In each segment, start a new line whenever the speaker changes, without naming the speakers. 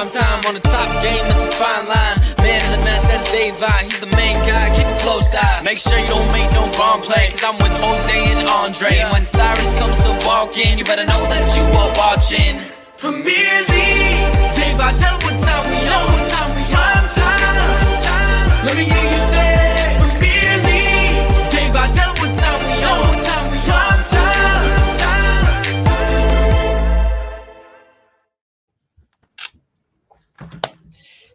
prime time on the top game, it's a fine line. Man in the match, that's Dave I. He's the main guy, keep a close eye. Make sure you don't make no wrong play, cause I'm with Jose and Andre. And when Cyrus comes to walk in, you better know that you are watching Premier League. Dave I, tell what time we on. Prime time. Let me hear you say Premier League. Dave I, tell what time we on. Prime time.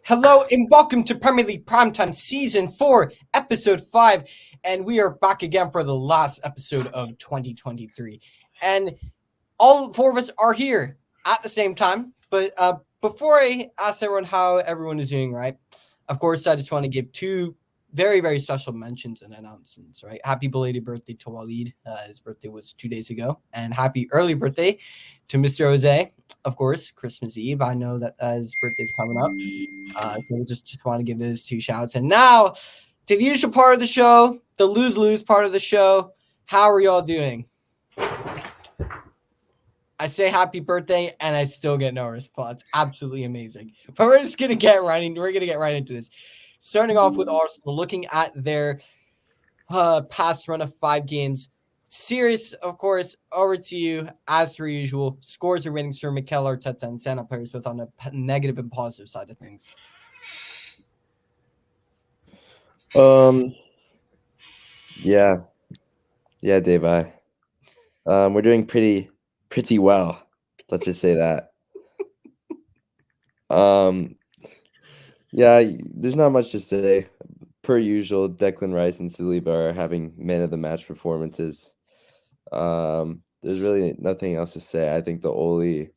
Hello and welcome to Premier League Primetime Season 4, Episode 5. And we are back again for the last episode of 2023. And all four of us are here at the same time. But before I ask everyone how everyone is doing, right? Of course, I just want to give two very, very special mentions and announcements, right? Happy belated birthday to Waleed. His birthday was 2 days ago. And happy early birthday to Mr. Jose. Of course, Christmas Eve. I know that his birthday's coming up. So we just want to give those two shouts. And now to the usual part of the show, the lose-lose part of the show. How are y'all doing? I say happy birthday and I still get no response. Absolutely amazing. But we're just gonna get right into this. Starting off with Arsenal, looking at their past run of 5 games. Sirius, of course, over to you as per usual. Scores and ratings for Mikel Arteta and Santa players, both on the negative and positive side of things.
Yeah, Dave. We're doing pretty well. Let's just say that. Yeah, there's not much to say. Per usual, Declan Rice and Saliba are having man of the match performances. There's really nothing else to say. I think the only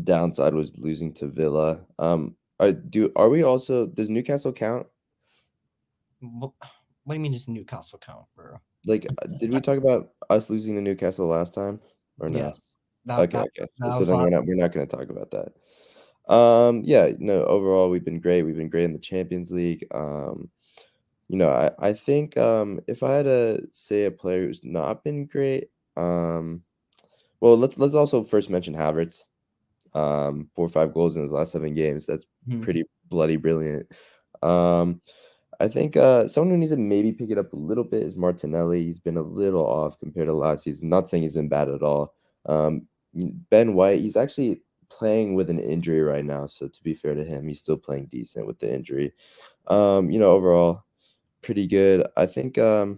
downside was losing to Villa. Are we also? Does Newcastle count?
What do you mean does Newcastle count, bro?
Like, did we talk about us losing to Newcastle last time or no?
Yes.
Okay. So then we're not going to talk about that. Overall we've been great. We've been great in the Champions League. I think if I had to say a player who's not been great, well, let's also first mention Havertz. 4 or 5 goals in his last 7 games. That's pretty bloody brilliant. I think someone who needs to maybe pick it up a little bit is Martinelli. He's been a little off compared to last season. Not saying he's been bad at all. Ben White, he's actually playing with an injury right now, so to be fair to him, he's still playing decent with the injury. Overall pretty good. I think I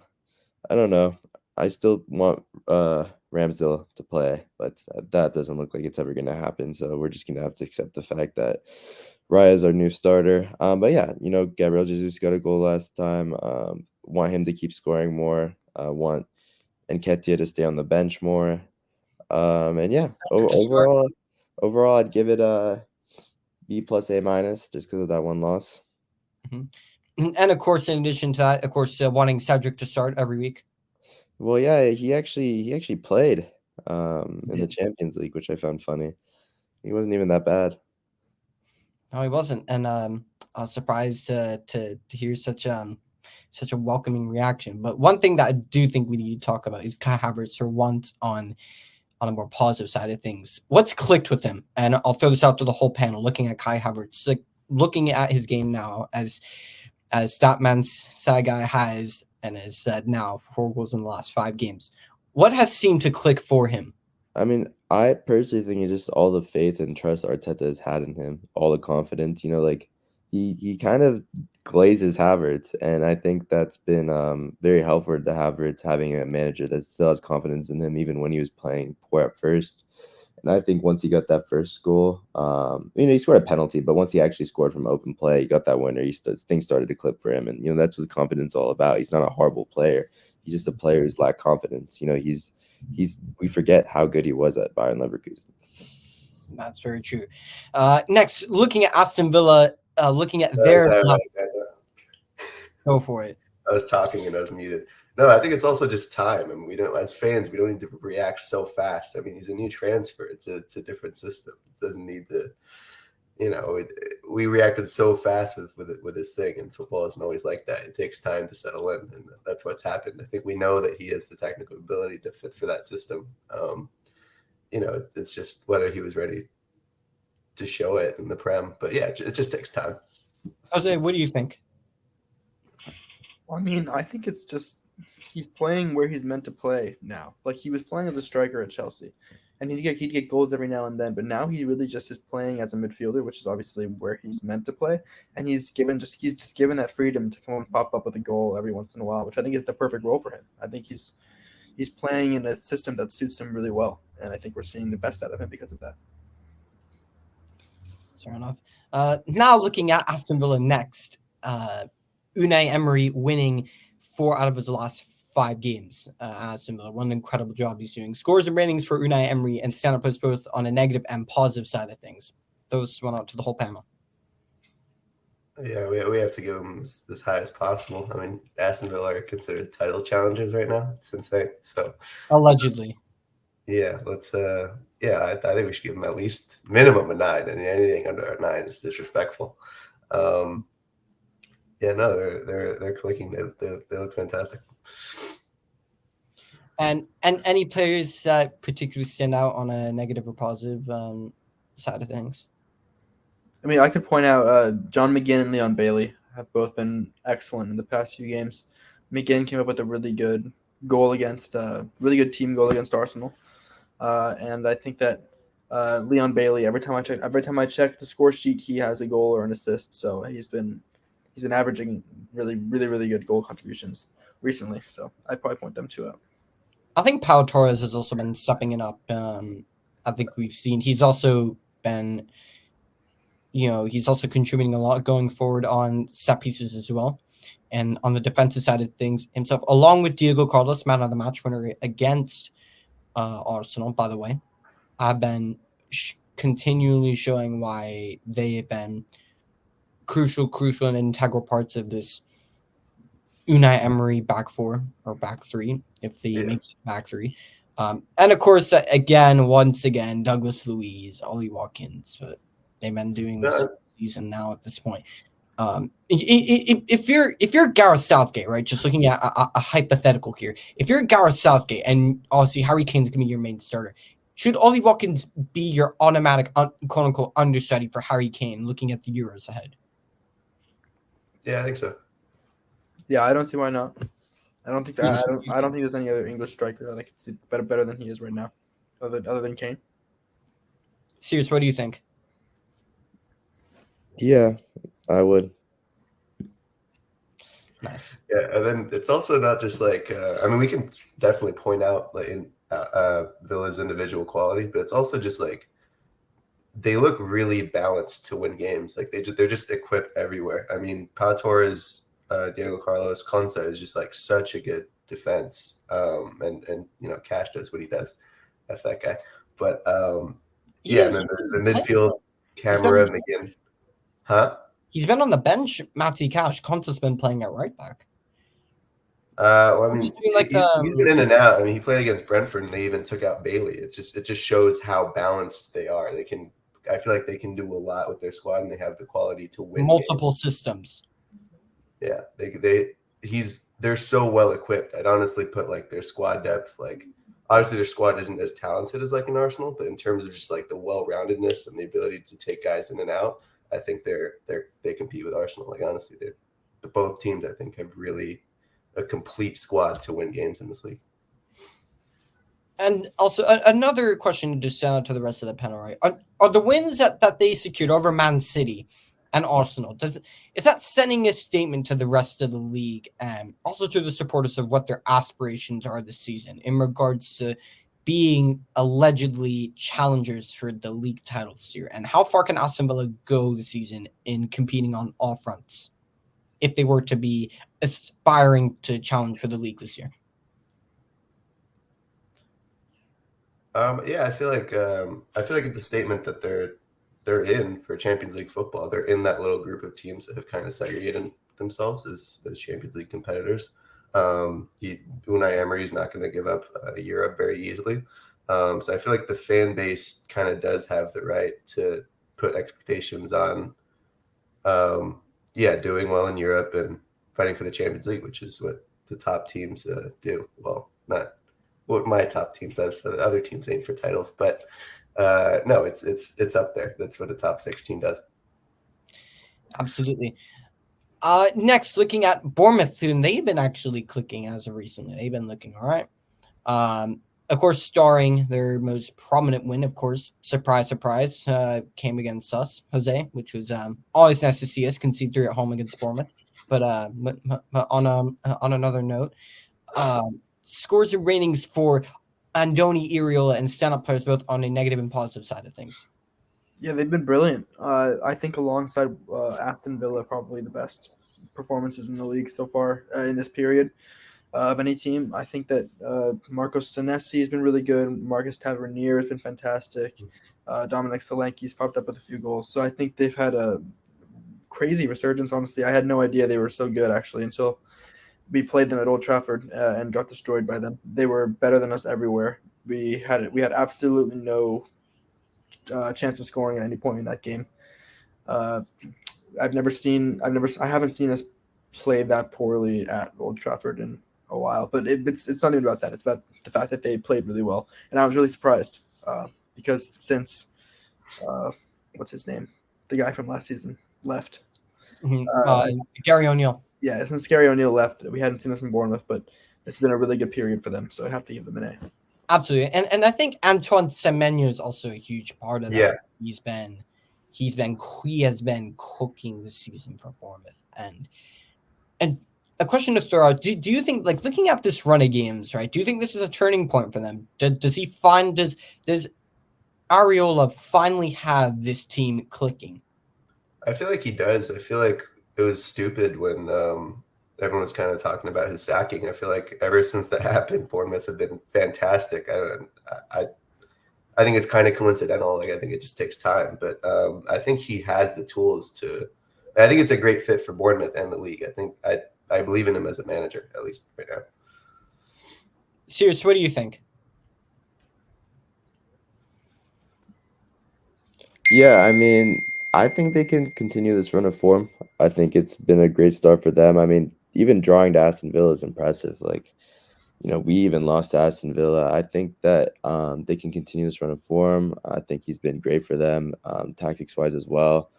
don't know, I still want Ramsdale to play, but that doesn't look like it's ever going to happen, so we're just going to have to accept the fact that Raya is our new starter. But yeah, Gabriel Jesus got a goal last time. Want him to keep scoring more. Want Nketiah to stay on the bench more. And yeah, overall, I'd give it a B plus A minus just because of that one loss.
Mm-hmm. And of course, in addition to that, wanting Cedric to start every week.
Well, yeah, he actually played in the Champions League, which I found funny. He wasn't even that bad.
No, he wasn't, and I was surprised to hear such a welcoming reaction. But one thing that I do think we need to talk about is Kai Havertz for once on a more positive side of things. What's clicked with him? And I'll throw this out to the whole panel, looking at Kai Havertz, looking at his game now as Statman Sagai has and has said now 4 goals in the last 5 games. What has seemed to click for him?
I mean, I personally think it's just all the faith and trust Arteta has had in him, all the confidence. He kind of glazes Havertz, and I think that's been very helpful to Havertz having a manager that still has confidence in him, even when he was playing poor at first. And I think once he got that first goal, he scored a penalty, but once he actually scored from open play, he got that winner. Things started to click for him, and that's what confidence is all about. He's not a horrible player; he's just a player who's lacked confidence. We forget how good he was at Bayern Leverkusen.
That's very true. Next, looking at Aston Villa, looking at their go for it.
I was talking and I was muted. No, I think it's also just time. I mean, we don't, as fans, we don't need to react so fast. I mean, he's a new transfer. It's a different system. It doesn't need to, we reacted so fast with this thing, and football isn't always like that. It takes time to settle in, and that's what's happened. I think we know that he has the technical ability to fit for that system. It's just whether he was ready. to show it in the Prem. But yeah, it just takes time.
Jose, what do you think?
I mean, I think it's just he's playing where he's meant to play now. Like he was playing as a striker at Chelsea, and he'd get goals every now and then. But now he really just is playing as a midfielder, which is obviously where he's meant to play. And he's just given that freedom to come and pop up with a goal every once in a while, which I think is the perfect role for him. I think he's playing in a system that suits him really well, and I think we're seeing the best out of him because of that.
Fair enough. Now looking at Aston Villa next, Unai Emery winning 4 out of his last 5 games. Aston Villa, what an incredible job he's doing. Scores and ratings for Unai Emery and Stand Up Post both on a negative and positive side of things. Those went out to the whole panel.
Yeah, we have to give them as high as possible. I mean, Aston Villa are considered title challengers right now. It's insane. So
Allegedly.
yeah, let's. I think we should give them at least minimum a 9, and anything under a 9 is disrespectful. Yeah, no, they're clicking. They look fantastic.
And any players that particularly stand out on a negative or positive side of things?
I mean, I could point out John McGinn and Leon Bailey have both been excellent in the past few games. McGinn came up with a really good really good team goal against Arsenal, and I think that Leon Bailey, every time I check the score sheet, he has a goal or an assist. So he's been averaging really, really, really good goal contributions recently. So I'd probably point them two out.
I think Pau Torres has also been stepping it up. I think we've seen he's also been, he's also contributing a lot going forward on set pieces as well. And on the defensive side of things himself, along with Diego Carlos, man of the match winner against Arsenal, by the way, have been continually showing why they have been crucial and integral parts of this Unai Emery back 4 or back 3, if he makes it back 3. And of course, once again, Douglas Luiz, Ollie Watkins, but they've been doing this season now at this point. If you're Gareth Southgate, right, just looking at a hypothetical here, if you're Gareth Southgate and obviously Harry Kane's going to be your main starter, should Ollie Watkins be your automatic quote-unquote understudy for Harry Kane looking at the Euros ahead?
Yeah, I think so.
Yeah, I don't see why not. I don't think there's any other English striker that I could see better than he is right now, other than Kane.
Sirius, what do you think?
Yeah, I would.
Nice.
Yeah, and then it's also not just like we can definitely point out like in Villa's individual quality, but it's also just like they look really balanced to win games. Like they're just equipped everywhere. I mean, Pau Torres, Diego Carlos, Konsa is just like such a good defense. And Cash does what he does. That's that guy. But and then the midfield, Camera, McGinn. Huh?
He's been on the bench, Matty Cash. Konsa's been playing at right back.
He's been in and out. I mean, he played against Brentford, and they even took out Bailey. It just shows how balanced they are. I feel like they can do a lot with their squad, and they have the quality to win
multiple
games.
Systems.
Yeah, they're so well equipped. I'd honestly put like their squad depth. Like obviously their squad isn't as talented as like in Arsenal, but in terms of just like the well-roundedness and the ability to take guys in and out, I think they compete with Arsenal. Like honestly, both teams I think have really a complete squad to win games in this league.
And also another question to send out to the rest of the panel, right? Are the wins that they secured over Man City and Arsenal, is that sending a statement to the rest of the league and also to the supporters of what their aspirations are this season in regards to being allegedly challengers for the league title this year? And how far can Aston Villa go this season in competing on all fronts if they were to be aspiring to challenge for the league this year?
I feel like it's a statement that they're in for Champions League football. They're in that little group of teams that have kind of segregated themselves as Champions League competitors. Unai Emery is not going to give up Europe very easily. So I feel like the fan base kind of does have the right to put expectations on, doing well in Europe and fighting for the Champions League, which is what the top teams do. Well, not what my top team does. So the other teams aim for titles, but No, it's up there. That's what a top 16 does.
Absolutely. Next, looking at Bournemouth, and they've been actually clicking as of recently. They've been looking all right. Of course, starring their most prominent win, of course, surprise, surprise, came against us, Jose, which was always nice to see us concede 3 at home against Bournemouth. But on another note, scores and ratings for Andoni, Iriola, and stand-up players both on a negative and positive side of things.
Yeah, they've been brilliant. I think alongside Aston Villa, probably the best performances in the league so far in this period of any team. I think that Marcos Senesi has been really good. Marcus Tavernier has been fantastic. Dominic Solanke's popped up with a few goals. So I think they've had a crazy resurgence, honestly. I had no idea they were so good, actually, until we played them at Old Trafford and got destroyed by them. They were better than us everywhere. We had absolutely no chance of scoring at any point in that game. I haven't seen us play that poorly at Old Trafford in a while. But it's not even about that. It's about the fact that they played really well, and I was really surprised because since what's his name, the guy from last season left,
Gary O'Neill.
Yeah, since Gary O'Neill left, we hadn't seen this from Bournemouth, but it's been a really good period for them. So I have to give them an A.
Absolutely, and I think Antoine Semenyo is also a huge part of that.
Yeah.
He has been cooking this season for Bournemouth, and a question to throw out: Do you think, like, looking at this run of games, right? Do you think this is a turning point for them? Does Ariola finally have this team clicking?
I feel like he does. I feel like it was stupid when everyone was kind of talking about his sacking. I feel like ever since that happened, Bournemouth have been fantastic. I think it's kind of coincidental. Like, I think it just takes time, but I think he has the tools to. I think it's a great fit for Bournemouth and the league. I believe in him as a manager, at least right now.
Sirius, what do you think?
Yeah, I mean, I think they can continue this run of form. I think it's been a great start for them. I mean, even drawing to Aston Villa is impressive. Like, we even lost to Aston Villa. I think that they can continue this run of form. I think he's been great for them, tactics-wise as well.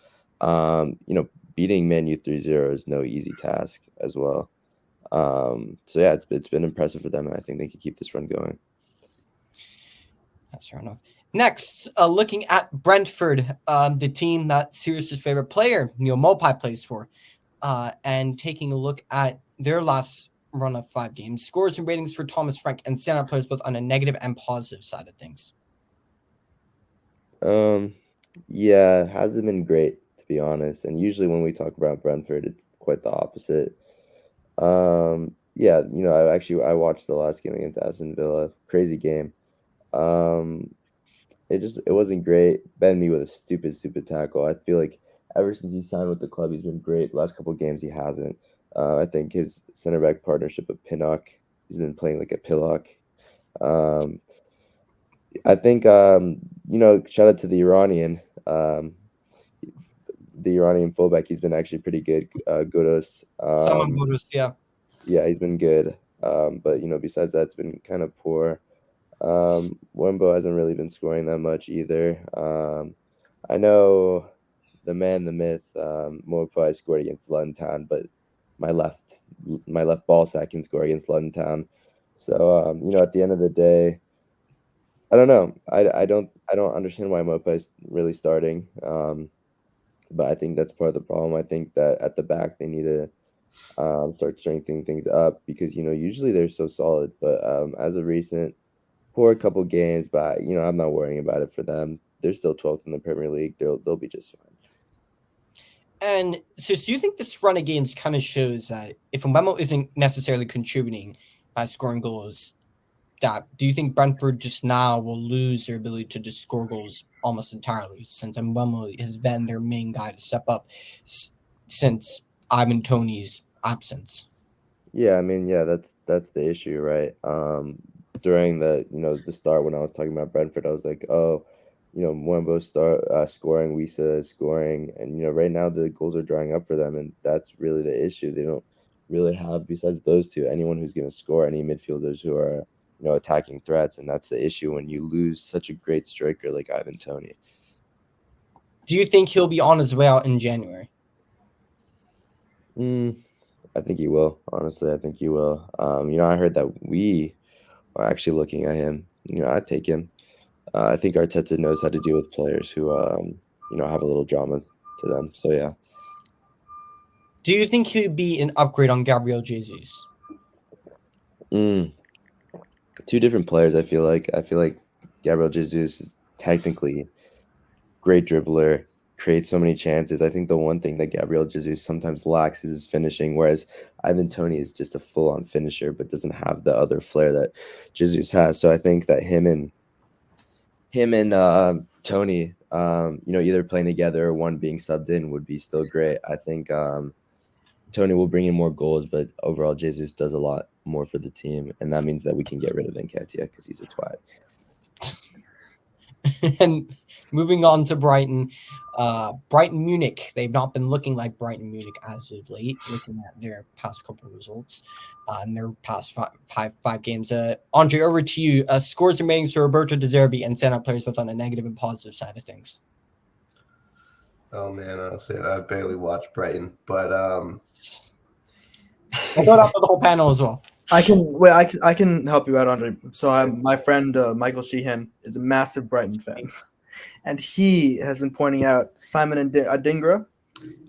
Beating Man U 3-0 is no easy task as well. So yeah, it's been impressive for them, and I think they can keep this run going.
That's fair enough. Next, looking at Brentford, the team that Sirius's favorite player, Neil Mopai, plays for, and taking a look at their last run of 5 games, scores and ratings for Thomas Frank and standout players both on a negative and positive side of things.
Yeah, it hasn't been great, to be honest. And usually when we talk about Brentford, it's quite the opposite. Yeah, I watched the last game against Aston Villa. Crazy game. It wasn't great. Ben Mee with a stupid tackle. I feel like ever since he signed with the club, he's been great. Last couple of games, he hasn't. I think his center back partnership with Pinnock, he's been playing like a Pillock. I think shout out to the Iranian fullback. He's been actually pretty good. Ghoddos.
Someone Ghoddos, yeah.
Yeah, he's been good. But besides that, it's been kind of poor. Wembo hasn't really been scoring that much either. I know the man, the myth, Mopai scored against London Town, but my left ball sack can score against London Town. So at the end of the day, I don't know. I don't understand why Mopai is really starting. But I think that's part of the problem. I think that at the back they need to start strengthening things up because usually they're so solid, but as of recent, poor couple games, but I'm not worrying about it for them. They're still 12th in the Premier League. They'll be just fine.
And so do you think this run of games kind of shows that if Mbeumo isn't necessarily contributing by scoring goals, do you think Brentford just now will lose their ability to just score goals almost entirely since Mbeumo has been their main guy to step up since Ivan Toney's absence?
Yeah, I mean, that's the issue, right? During the start when I was talking about Brentford, I was like, Mbeumo scoring, Wisa is scoring, and right now the goals are drying up for them, and that's really the issue. They don't really have, besides those two, anyone who's going to score, any midfielders who are attacking threats, and that's the issue when you lose such a great striker like Ivan Toney.
Do you think he'll be on his way out in January?
I think he will. Honestly, I think he will. I heard that we are actually looking at him. I'd take him. I think Arteta knows how to deal with players who, have a little drama to them. So yeah.
Do you think he'd be an upgrade on Gabriel Jesus?
Two different players. I feel like Gabriel Jesus is technically great dribbler, creates so many chances. I think the one thing that Gabriel Jesus sometimes lacks is his finishing, whereas Ivan Toney is just a full-on finisher, but doesn't have the other flair that Jesus has. So I think that him and Toney, either playing together or one being subbed in would be still great. I think Toney will bring in more goals, but overall Jesus does a lot more for the team, and that means that we can get rid of Nketiah because he's a twat.
And moving on to Brighton, Brighton Munich. They've not been looking like Brighton Munich as of late, looking at their past couple of results in their past five games. Andre, over to you. Scores remaining for Roberto De Zerbi and stand-up players both on a negative and positive side of things.
Oh man, honestly, I've barely watched Brighton, but
I'll throw it out for the whole panel as well.
I can help you out, Andre. So my friend Michael Sheehan is a massive Brighton fan, and he has been pointing out Simon Adingra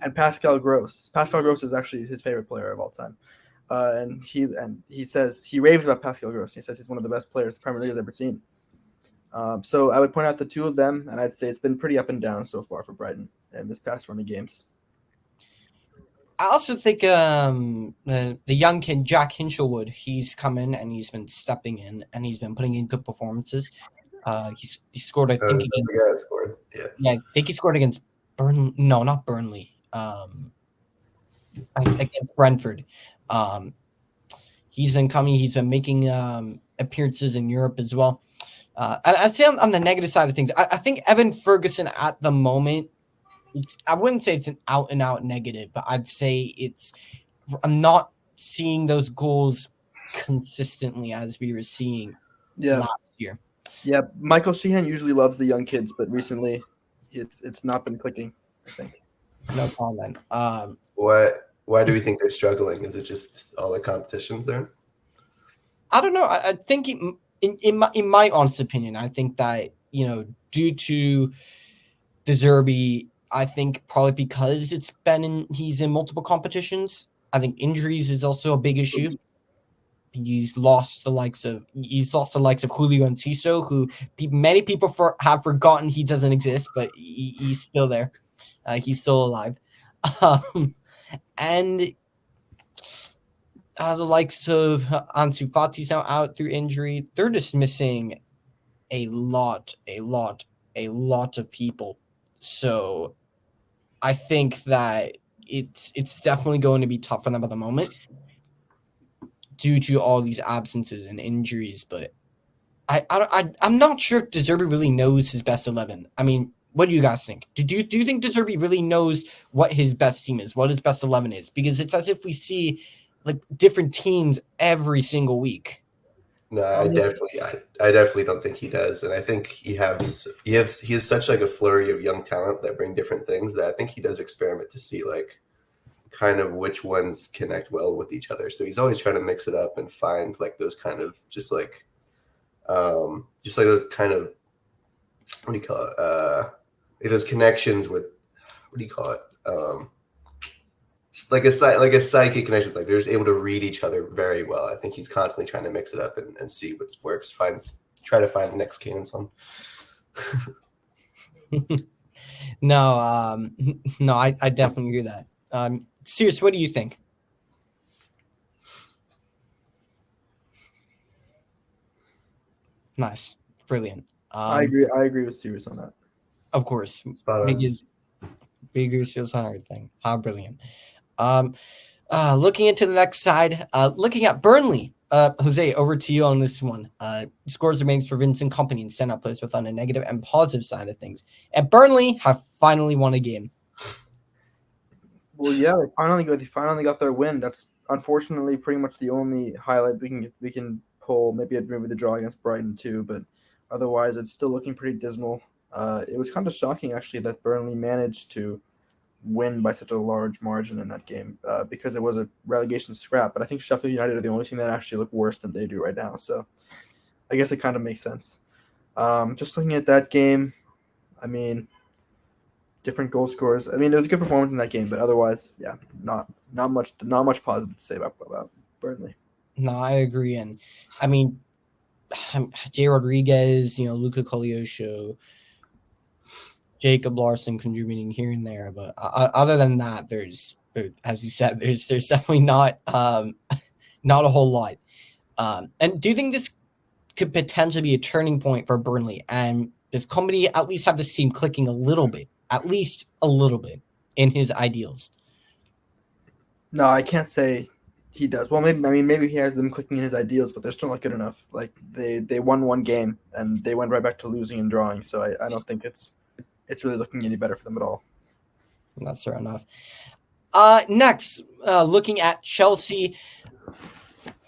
and Pascal Gross. Pascal Gross is actually his favorite player of all time, and he says he raves about Pascal Gross. He says he's one of the best players the Premier League has ever seen. So I would point out the two of them, and I'd say it's been pretty up and down so far for Brighton in this past run of games.
I also think the young kid Jack Hinchelwood, he's come in and he's been stepping in and he's been putting in good performances. He scored, I think.
Scored.
Yeah, I think he scored against Burnley. No, not Burnley. Against Brentford. He's been coming. He's been making appearances in Europe as well. And I'd say on the negative side of things, I think Evan Ferguson at the moment, I wouldn't say it's an out-and-out negative, but I'd say I'm not seeing those goals consistently as we were seeing last year.
Yeah, Michael Sheehan usually loves the young kids, but recently it's not been clicking, I think.
No comment.
Why do we think they're struggling? Is it just all the competitions there?
I don't know. I think in my honest opinion, I think that, due to De Zerbi, I think probably because he's in multiple competitions. I think injuries is also a big issue. He's lost the likes of Julio Enciso, who many people have forgotten he doesn't exist, but he's still there. He's still alive. And the likes of Ansu Fati's now out through injury. They're just missing a lot of people. So I think that it's definitely going to be tough for them at the moment due to all these absences and injuries. But I'm not sure if De Zerbi really knows his best 11. I mean, what do you guys think? Do you think De Zerbi really knows what his best team is, what his best 11 is? Because it's as if we see like different teams every single week.
No, I definitely don't think he does, and I think he has such like a flurry of young talent that bring different things that I think he does experiment to see like kind of which ones connect well with each other. So he's always trying to mix it up and find like those kind of just like those kind of what do you call it? Those connections with what do you call it? Like a psychic connection, like they're just able to read each other very well. I think he's constantly trying to mix it up and see what works. Try to find the next Kane song.
No, I definitely hear that. Serious, what do you think? Nice, brilliant.
I agree with Sirius on that.
Of course, bigger feels on everything. How brilliant. Looking into the next side, looking at Burnley. Jose, over to you on this one. Scores remaining for Vincent Kompany and stand-up players both on a negative and positive side of things. And Burnley have finally won a game.
Well, yeah, they finally got their win. That's unfortunately pretty much the only highlight we can pull. Maybe the draw against Brighton too, but otherwise it's still looking pretty dismal. It was kind of shocking actually that Burnley managed to win by such a large margin in that game because it was a relegation scrap. But I think Sheffield United are the only team that actually look worse than they do right now. So I guess it kind of makes sense. Just looking at that game, I mean, different goal scorers. I mean, it was a good performance in that game, but otherwise, yeah, not much positive to say about Burnley.
No, I agree, and I mean, Jay Rodriguez, Luka Kolyosho, Jacob Larson contributing here and there, but other than that, as you said, there's definitely not a whole lot. And do you think this could potentially be a turning point for Burnley? And does Kompany at least have this team clicking a little bit, at least a little bit, in his ideals?
No, I can't say he does. Well, maybe he has them clicking in his ideals, but they're still not good enough. Like they won one game and they went right back to losing and drawing. So I don't think it's really looking any better for them at all.
That's fair enough. Next, looking at Chelsea,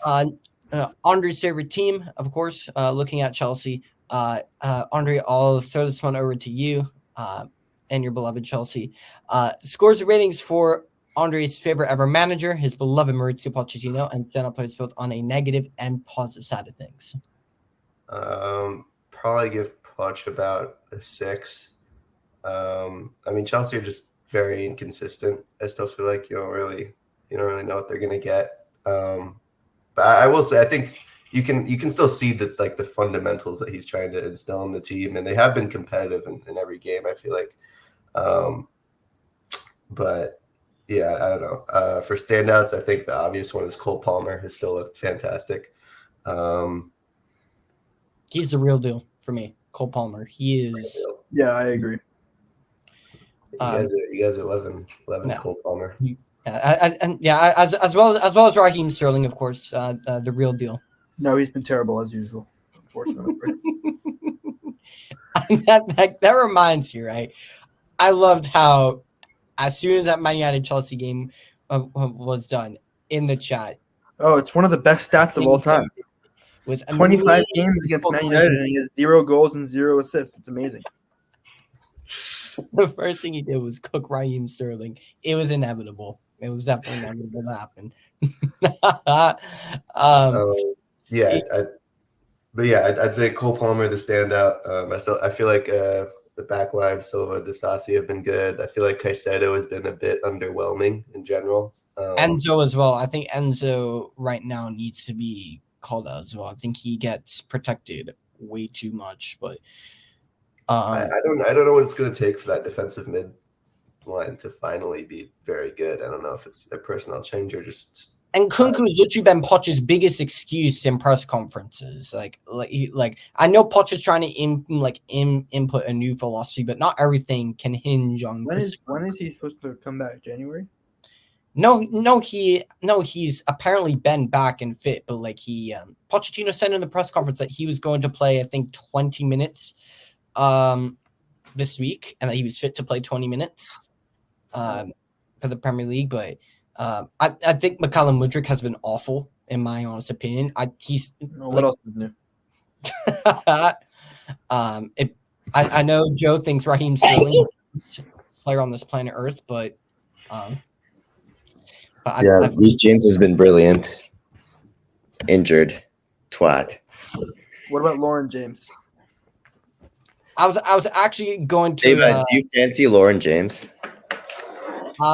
Andre's favorite team, of course. Looking at Chelsea, Andre, I'll throw this one over to you and your beloved Chelsea. Scores and ratings for Andre's favorite ever manager, his beloved Mauricio Pochettino, and stand-up players both on a negative and positive side of things.
Probably give Poch about a 6. I mean, Chelsea are just very inconsistent. I still feel like you don't really know what they're gonna get. But I will say, I think you can still see that, like, the fundamentals that he's trying to instill in the team, and they have been competitive in every game, I feel like. But yeah, I don't know. For standouts, I think the obvious one is Cole Palmer. Has still looked fantastic.
He's the real deal for me, Cole Palmer. He is.
Yeah, I agree.
You guys are loving
no.
Cole Palmer.
As well as Raheem Sterling, of course, the real deal.
No, he's been terrible as usual, unfortunately.
that reminds you, right? I loved how as soon as that Man United Chelsea game was done in the chat.
Oh, it's one of the best stats of all time.
Was
25 games against Man United and he has 0 goals and 0 assists. It's amazing.
The first thing he did was cook Raheem Sterling. It was inevitable. It was definitely inevitable to happen.
I'd say Cole Palmer the standout. I feel like the back line, Silva, Disasi have been good. I feel like Caicedo has been a bit underwhelming in general.
Enzo as well. I think Enzo right now needs to be called out as well. I think he gets protected way too much, but
I don't know what it's going to take for that defensive mid line to finally be very good. I don't know if it's a personnel change or just.
And Kunku has literally been Poch's biggest excuse in press conferences. Like I know Poch is trying to input a new philosophy, but not everything can hinge on.
When is he supposed to come back? January?
No, he's apparently been back and fit, but Pochettino said in the press conference that he was going to play, I think, 20 minutes this week, and that he was fit to play 20 minutes for the Premier League, but. I think Mykhailo Mudryk has been awful, in my honest opinion.
What else is new?
I know Joe thinks Raheem Sterling is player on this planet Earth, but
Reece James has been brilliant. Injured, twat.
What about Lauren James?
I was actually going to.
David, do you fancy Lauren James?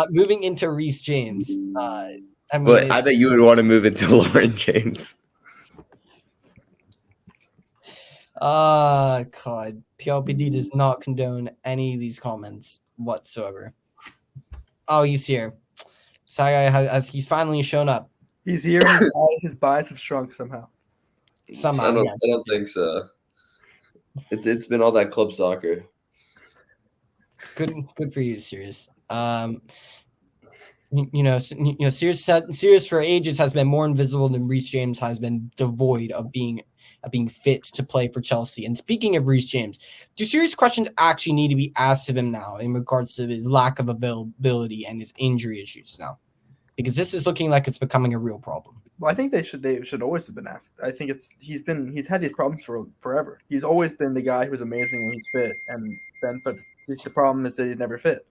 Moving into Reece James. I
bet you would want to move into Lauren James.
God. PLPD does not condone any of these comments whatsoever. Oh, he's here. As he's finally shown up.
He's here and his buys have shrunk somehow.
I don't think so. It's been all that club soccer.
Good for you, Sirius. Sirius for ages has been more invisible than Reece James has been devoid of being fit to play for Chelsea. And speaking of Reece James, do serious questions actually need to be asked of him now in regards to his lack of availability and his injury issues now? Because this is looking like it's becoming a real problem.
Well, I think they should always have been asked. I think he's had these problems for forever. He's always been the guy who's amazing when he's fit, but the problem is that he's never fit.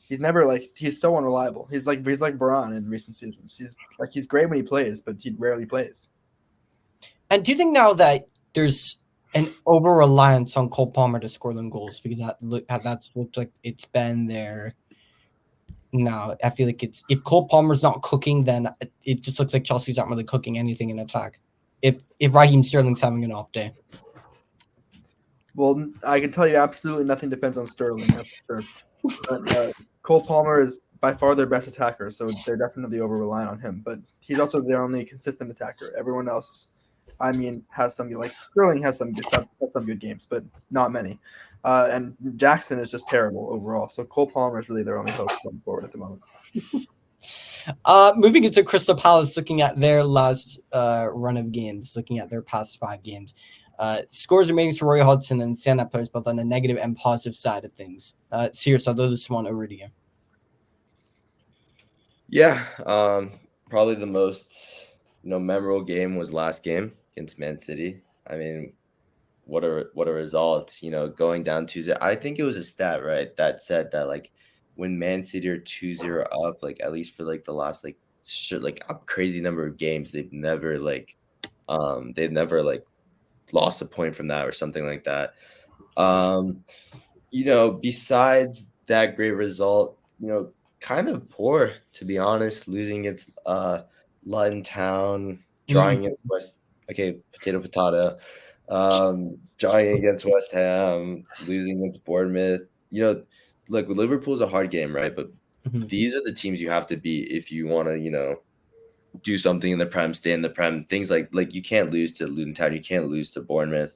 He's never he's so unreliable. He's like Varane in recent seasons. He's great when he plays, but he rarely plays.
And do you think now that there's an over reliance on Cole Palmer to score them goals, because that's looked like it's been there? No, I feel like if Cole Palmer's not cooking, then it just looks like Chelsea's not really cooking anything in attack. If Raheem Sterling's having an off day.
Well, I can tell you absolutely nothing depends on Sterling. That's for sure. But, Cole Palmer is by far their best attacker, so they're definitely over reliant on him. But he's also their only consistent attacker. Everyone else, I mean, has some Sterling has some good games, but not many. And Jackson is just terrible overall. So Cole Palmer is really their only hope going forward at the moment.
Moving into Crystal Palace, looking at their last run of games, looking at their past 5 games. Scores and ratings for Roy Hodgson and stand-up players, both on the negative and positive side of things. Sears, I'll throw this one over to you.
Yeah, probably the most memorable game was last game against Man City. I mean, what a result! Going down 2-0. I think it was a stat, right, that said that when Man City are 2-0 up, at least for the last a crazy number of games, they've never lost a point from that or something like that. Besides that great result, kind of poor, to be honest, losing against Luton Town, drawing against potato. Drawing against West Ham, losing against Bournemouth. Look, Liverpool's a hard game, right? But these are the teams you have to beat if you want to, do something in the Prem, stay in the Prem. Things like you can't lose to Luton Town, you can't lose to Bournemouth.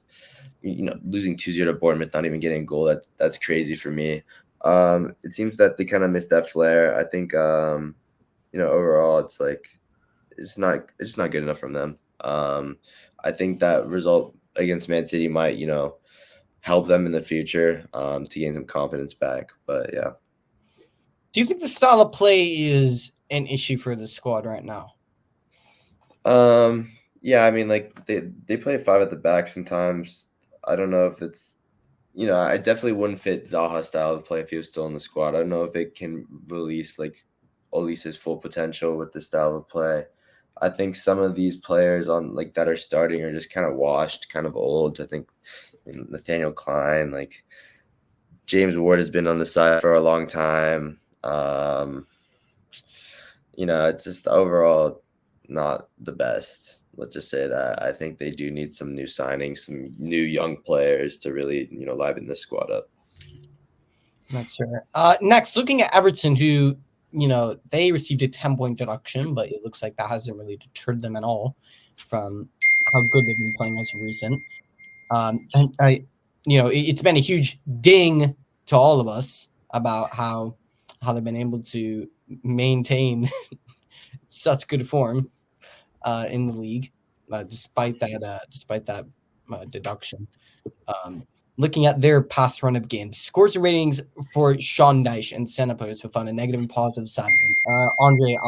Losing 2-0 to Bournemouth, not even getting a goal, that's crazy for me. It seems that they kind of missed that flair. I think overall it's not good enough from them. I think that result against Man City might, help them in the future to gain some confidence back. But yeah.
Do you think the style of play is an issue for the squad right now?
Yeah, I mean, they play 5 at the back sometimes. I don't know if it's, I definitely wouldn't fit Zaha's style of play if he was still in the squad. I don't know if it can release his full potential with the style of play. I think some of these players on that are starting are just kind of washed, kind of old. I think Nathaniel Klein, James Ward has been on the side for a long time. It's just overall not the best. Let's just say that. I think they do need some new signings, some new young players to really, liven this squad up.
That's fair. Next, looking at Everton, who they received a 10-point deduction, but it looks like that hasn't really deterred them at all from how good they've been playing as of recent. And it's been a huge ding to all of us about how they've been able to maintain such good form in the league, despite that deduction. Looking at their past run of games, scores and ratings for Sean Dyche and center players have found a negative and positive side of things. Andre,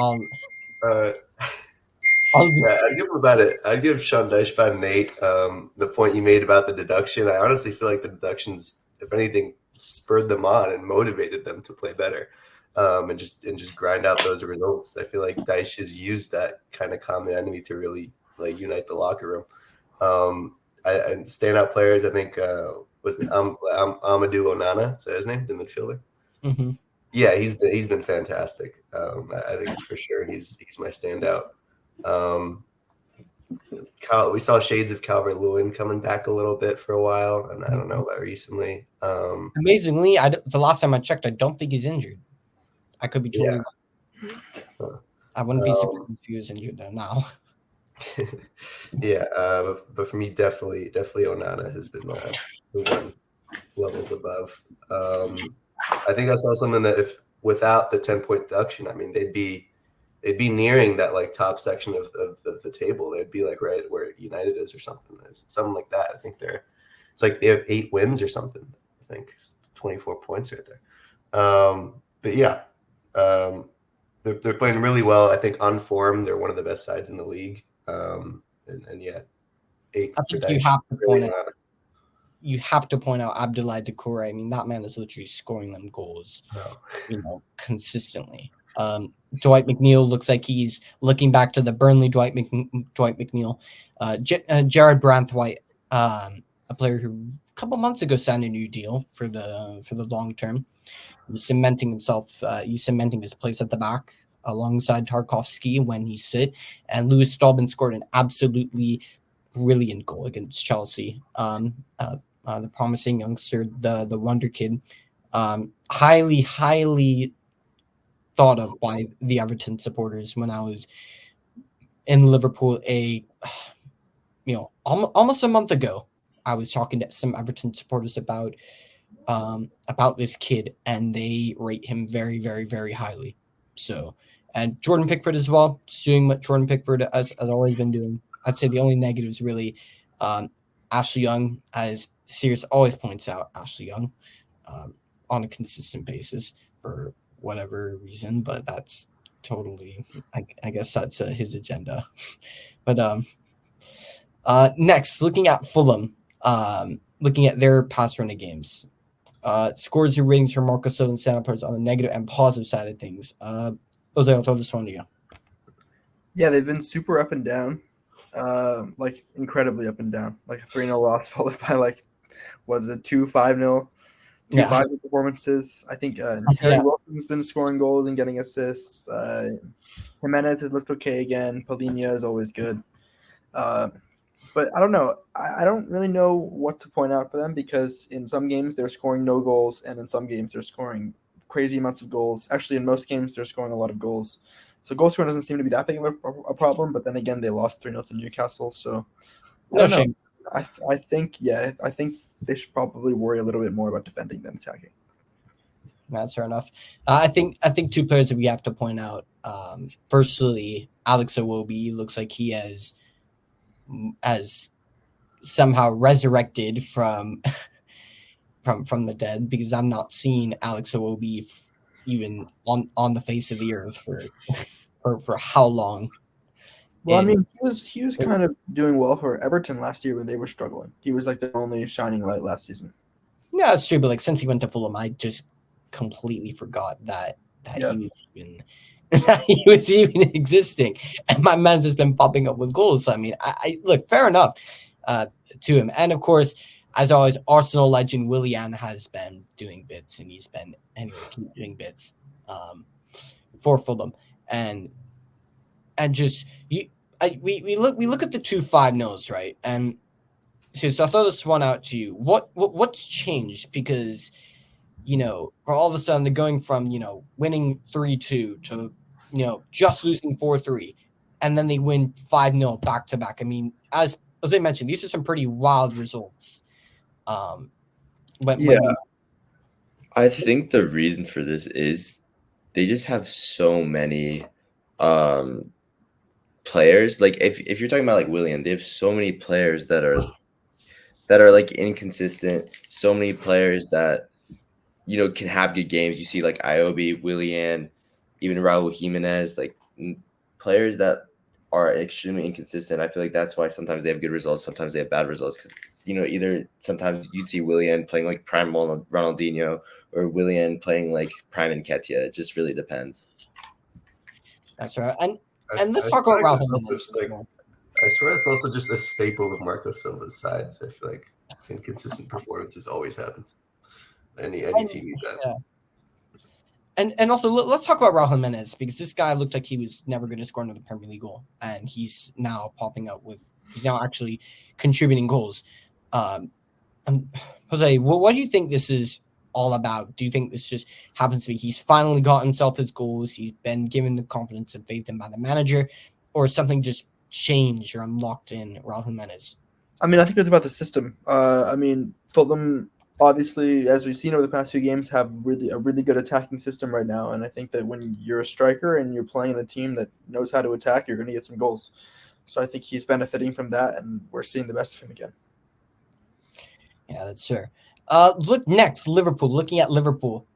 I'd give Sean Dyche about an 8. The point you made about the deduction, I honestly feel like the deductions, if anything, spurred them on and motivated them to play better, and just grind out those results. I feel like Dyche has used that kind of common enemy to really unite the locker room. And standout players, I think, was it Amadou Onana? Is that his name? The midfielder.
Mm-hmm.
Yeah, he's been fantastic. I think for sure he's my standout. We saw shades of Calvert-Lewin coming back a little bit for a while, and I don't know about recently.
Amazingly, the last time I checked, I don't think he's injured. I could be totally wrong. I wouldn't be surprised if he was injured though now.
Yeah, but for me, definitely Onana has been the one levels above. I think that's also something that if without the 10-point deduction, I mean, they'd be nearing that top section of the table. They'd be right where United is or something like that. I think it's they have 8 wins or something. I think 24 points right there. But yeah, they're playing really well. I think on form, they're one of the best sides in the league. And yet 8
I
for
think you
Dyche.
have to
Really
point out.
not-
You have to point out Abdoulaye Doucouré. I mean, that man is literally scoring them goals,
no.
consistently. Dwight McNeil looks like he's looking back to the Burnley Dwight McNeil. Jared Branthwaite, a player who a couple months ago signed a new deal for the long term. He's cementing himself. He's cementing his place at the back alongside Tarkovsky when he's fit. And Lewis Stolben scored an absolutely brilliant goal against Chelsea. The promising youngster, the wonder kid, highly thought of by the Everton supporters when I was in Liverpool almost a month ago. I was talking to some Everton supporters about this kid, and they rate him very, very, very highly. So, and Jordan Pickford as well, doing what Jordan Pickford has always been doing. I'd say the only negatives really, Ashley Young, as Sirius always points out, Ashley Young, on a consistent basis for whatever reason, but that's totally, I guess that's his agenda. But next, looking at Fulham, looking at their pass running games, scores and ratings for Marco Silva and Santa on the negative and positive side of things. Jose, I'll throw this one to you.
Yeah, they've been super up and down, like incredibly up and down. Like a 3-0 loss followed by 2-5-0, 2-5 performances. I think Harry Wilson's been scoring goals and getting assists. Jimenez has looked okay again. Paulinho is always good. But I don't know. I don't really know what to point out for them because in some games they're scoring no goals, and in some games they're scoring crazy amounts of goals. Actually, in most games they're scoring a lot of goals. So goal scoring doesn't seem to be that big of a problem. But then again, they lost 3-0 to Newcastle. So
No shame.
I think they should probably worry a little bit more about defending than attacking.
That's fair enough. I think two players that we have to point out. Firstly, Alex Iwobi looks like he has somehow resurrected from the dead, because I'm not seeing Alex Iwobi even on the face of the earth for how long.
Well, I mean, he was kind of doing well for Everton last year when they were struggling. He was like the only shining light last season.
Yeah, that's true. But since he went to Fulham, I just completely forgot that he was even existing, and my man's has been popping up with goals. So, I mean, I look, fair enough to him. And of course, as always, Arsenal legend Willian has been doing bits, and he's been keep doing bits for Fulham, and just we look at the 2-5-0s, right? And so I'll throw this one out to you. What's changed? Because for all of a sudden they're going from winning 3-2 to just losing 4-3, and then they win 5-0 back to back. I mean, as I mentioned, these are some pretty wild results.
I think the reason for this is they just have so many players. Like if you're talking about Willian, they have so many players that are inconsistent. So many players that can have good games. You see Iwobi, Willian, even Raul Jimenez, players that are extremely inconsistent. I feel like that's why sometimes they have good results, sometimes they have bad results. Because either sometimes you'd see Willian playing prime Ronaldinho, or Willian playing prime Nketiah. It just really depends.
That's right. And let's talk about Raul Jimenez.
I swear it's also just a staple of Marco Silva's sides. I feel like inconsistent performances always happens. Any team needs that.
Yeah. And also, let's talk about Raul Jimenez, because this guy looked like he was never going to score another Premier League goal, and he's now popping up he's now actually contributing goals. Jose, what do you think this is all about? Do you think this just happens to be he's finally got himself his goals, he's been given the confidence and faith in by the manager, or something just changed or unlocked in Raul Jimenez?
I mean, I think it's about the system. I mean, Fulham, obviously, as we've seen over the past few games, have a really good attacking system right now. And I think that when you're a striker and you're playing in a team that knows how to attack, you're going to get some goals. So I think he's benefiting from that, and we're seeing the best of him again.
Yeah, that's sure. Look next, Liverpool. Looking at Liverpool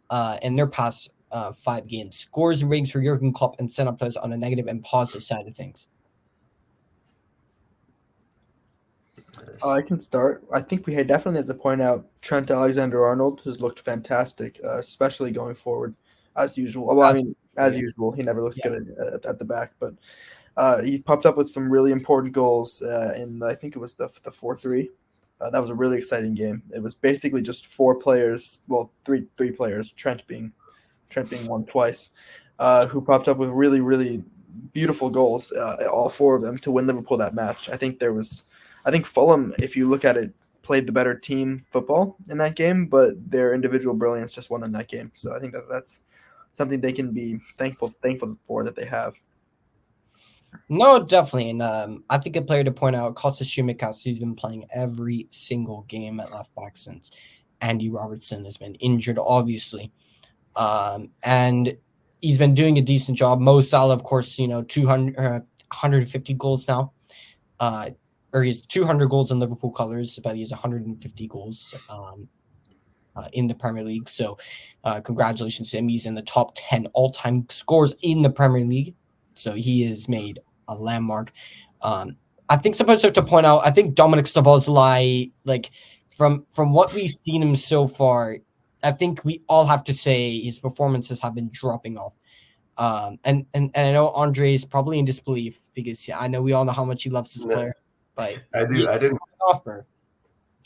in their past 5 games, scores and ratings for Jurgen Klopp and center players on a negative and positive side of things.
I can start. I think definitely have to point out Trent Alexander-Arnold has looked fantastic, especially going forward, as usual. Well, I mean, as usual, he never looks good at the back, but he popped up with some really important goals in I think it was the 4-3. That was a really exciting game. It was basically just four players, well, three players, Trent being one twice, who popped up with really, really beautiful goals, all four of them, to win Liverpool that match. I think Fulham, if you look at it, played the better team football in that game, but their individual brilliance just won in that game. So I think that's something they can be thankful for that they have.
No, definitely. And I think a player to point out, Kostas Tsimikas, he's been playing every single game at left back since Andy Robertson has been injured, obviously. And he's been doing a decent job. Mo Salah, of course, 150 goals now. Or he has 200 goals in Liverpool colors, but he has 150 goals in the Premier League. So congratulations to him. He's in the top 10 all-time scores in the Premier League. So he has made a landmark. I think sometimes I have to point out, I think Dominic Szoboszlai, like from what we've seen him so far, I think we all have to say his performances have been dropping off. And I know Andre is probably in disbelief because I know we all know how much he loves this player. But
I didn't
offer.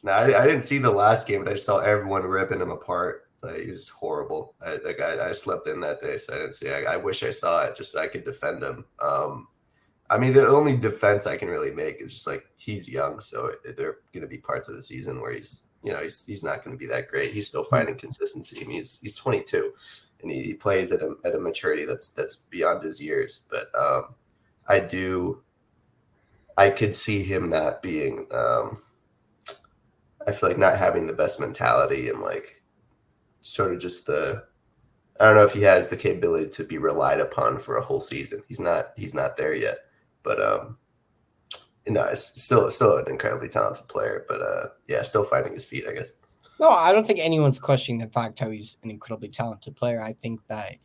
No, I didn't see the last game, but I saw everyone ripping him apart. Like, he was horrible. I slept in that day, so I didn't see. I wish I saw it just so I could defend him. I mean, the only defense I can really make is just like he's young, so there are going to be parts of the season where he's not going to be that great. He's still finding consistency. I mean, he's 22, and he plays at a maturity that's beyond his years. But I could see him not being. I feel like not having the best mentality and like sort of just I don't know if he has the capability to be relied upon for a whole season. He's not there yet, but it's still an incredibly talented player, but still finding his feet, I guess.
No, I don't think anyone's questioning the fact how he's an incredibly talented player. I think that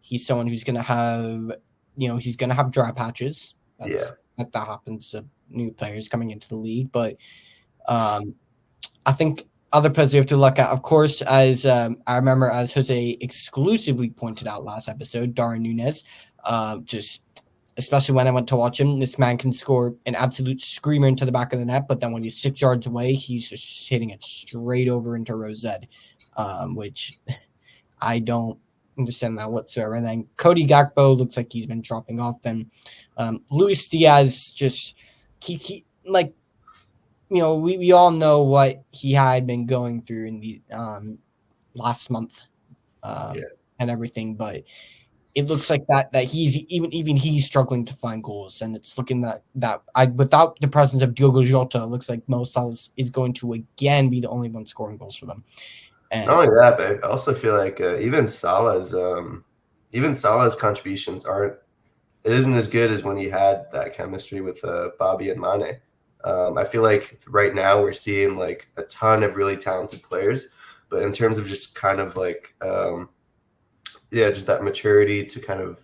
he's someone who's going to have, he's going to have dry patches. That happens to new players coming into the league, but I think other players we have to look at, of course, as I remember, as Jose exclusively pointed out last episode, Darwin Núñez, just especially when I went to watch him, this man can score an absolute screamer into the back of the net, but then when he's 6 yards away, he's just hitting it straight over into Rosette, which I don't understand that whatsoever. And then Cody Gakpo looks like he's been dropping off, and Luis Diaz just we all know what he had been going through in the last month and everything, but it looks like that he's even he's struggling to find goals, and it's looking that without the presence of Diogo Jota, it looks like Mo Salah is going to again be the only one scoring goals for them. And
not only that, but I also feel like even Salah's contributions isn't as good as when he had that chemistry with Bobby and Mane. I feel like right now we're seeing like a ton of really talented players, but in terms of just kind of like, just that maturity to kind of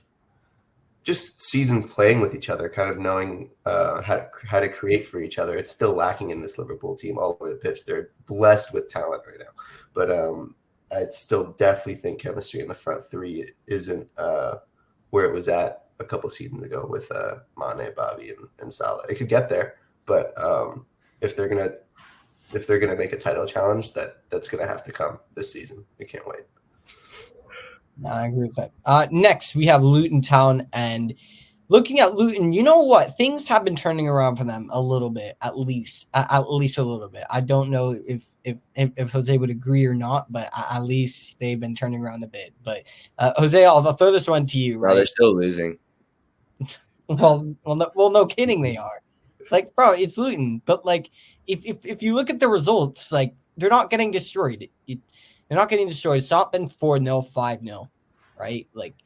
just seasons playing with each other, kind of knowing how to create for each other. It's still lacking in this Liverpool team all over the pitch. They're blessed with talent right now, but I'd still definitely think chemistry in the front three isn't where it was at a couple seasons ago with Mane, Bobby, and Salah. It could get there. But if they're gonna make a title challenge, that's gonna have to come this season. We can't wait.
No, I agree with that. Next, we have Luton Town, and looking at Luton, you know what? Things have been turning around for them a little bit, at least a little bit. I don't know if Jose would agree or not, but at least they've been turning around a bit. But Jose, I'll throw this one to you. Right?
No, they're still losing.
No kidding, they are. Like, bro, it's Luton, but like, if you look at the results, like they're not getting destroyed. They're not getting destroyed. It's not been 4-0, 5-0, right? Like,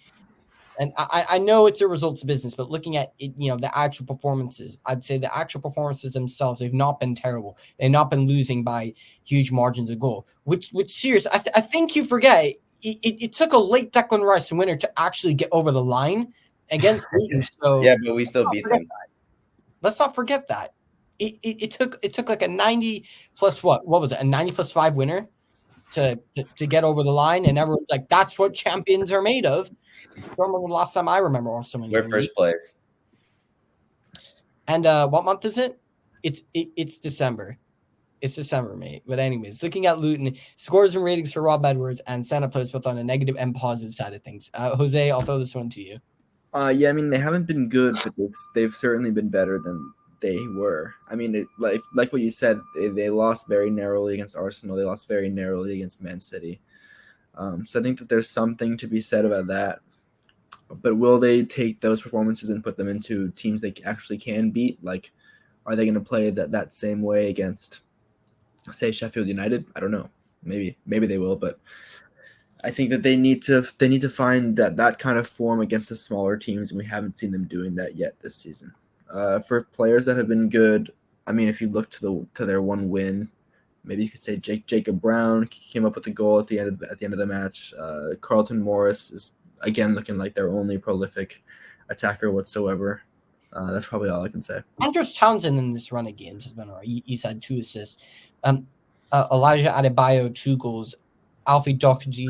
and I know it's a results business, but looking at it, the actual performances, I'd say the actual performances themselves, they've not been terrible. They've not been losing by huge margins of goal. Which serious, I think you forget. It took a late Declan Rice winner to actually get over the line against Luton. So
yeah, but we still beat them.
Let's not forget that. it took like a 90 plus what was it, a 90 plus 5 winner to get over the line, and everyone's like, that's what champions are made of. I don't remember the last time I remember off so many.
We're first place.
And what month is it? It's December. It's December, mate. But anyways, looking at Luton, scores and ratings for Rob Edwards and Santa Place both on a negative and positive side of things. Jose, I'll throw this one to you.
Yeah, I mean, they haven't been good, but they've certainly been better than they were. I mean, like what you said, they lost very narrowly against Arsenal. They lost very narrowly against Man City. So I think that there's something to be said about that. But will they take those performances and put them into teams they actually can beat? Like, are they going to play that same way against, say, Sheffield United? I don't know. Maybe they will, but I think that they need to find that kind of form against the smaller teams, and we haven't seen them doing that yet this season. For players that have been good, I mean, if you look to their one win, maybe you could say Jacob Brown came up with a goal at the end of the match. Carlton Morris is again looking like their only prolific attacker whatsoever. That's probably all I can say.
Andros Townsend in this run of games has been all right. He's had 2 assists. Elijah Adebayo, 2 goals. Alfie Doherty,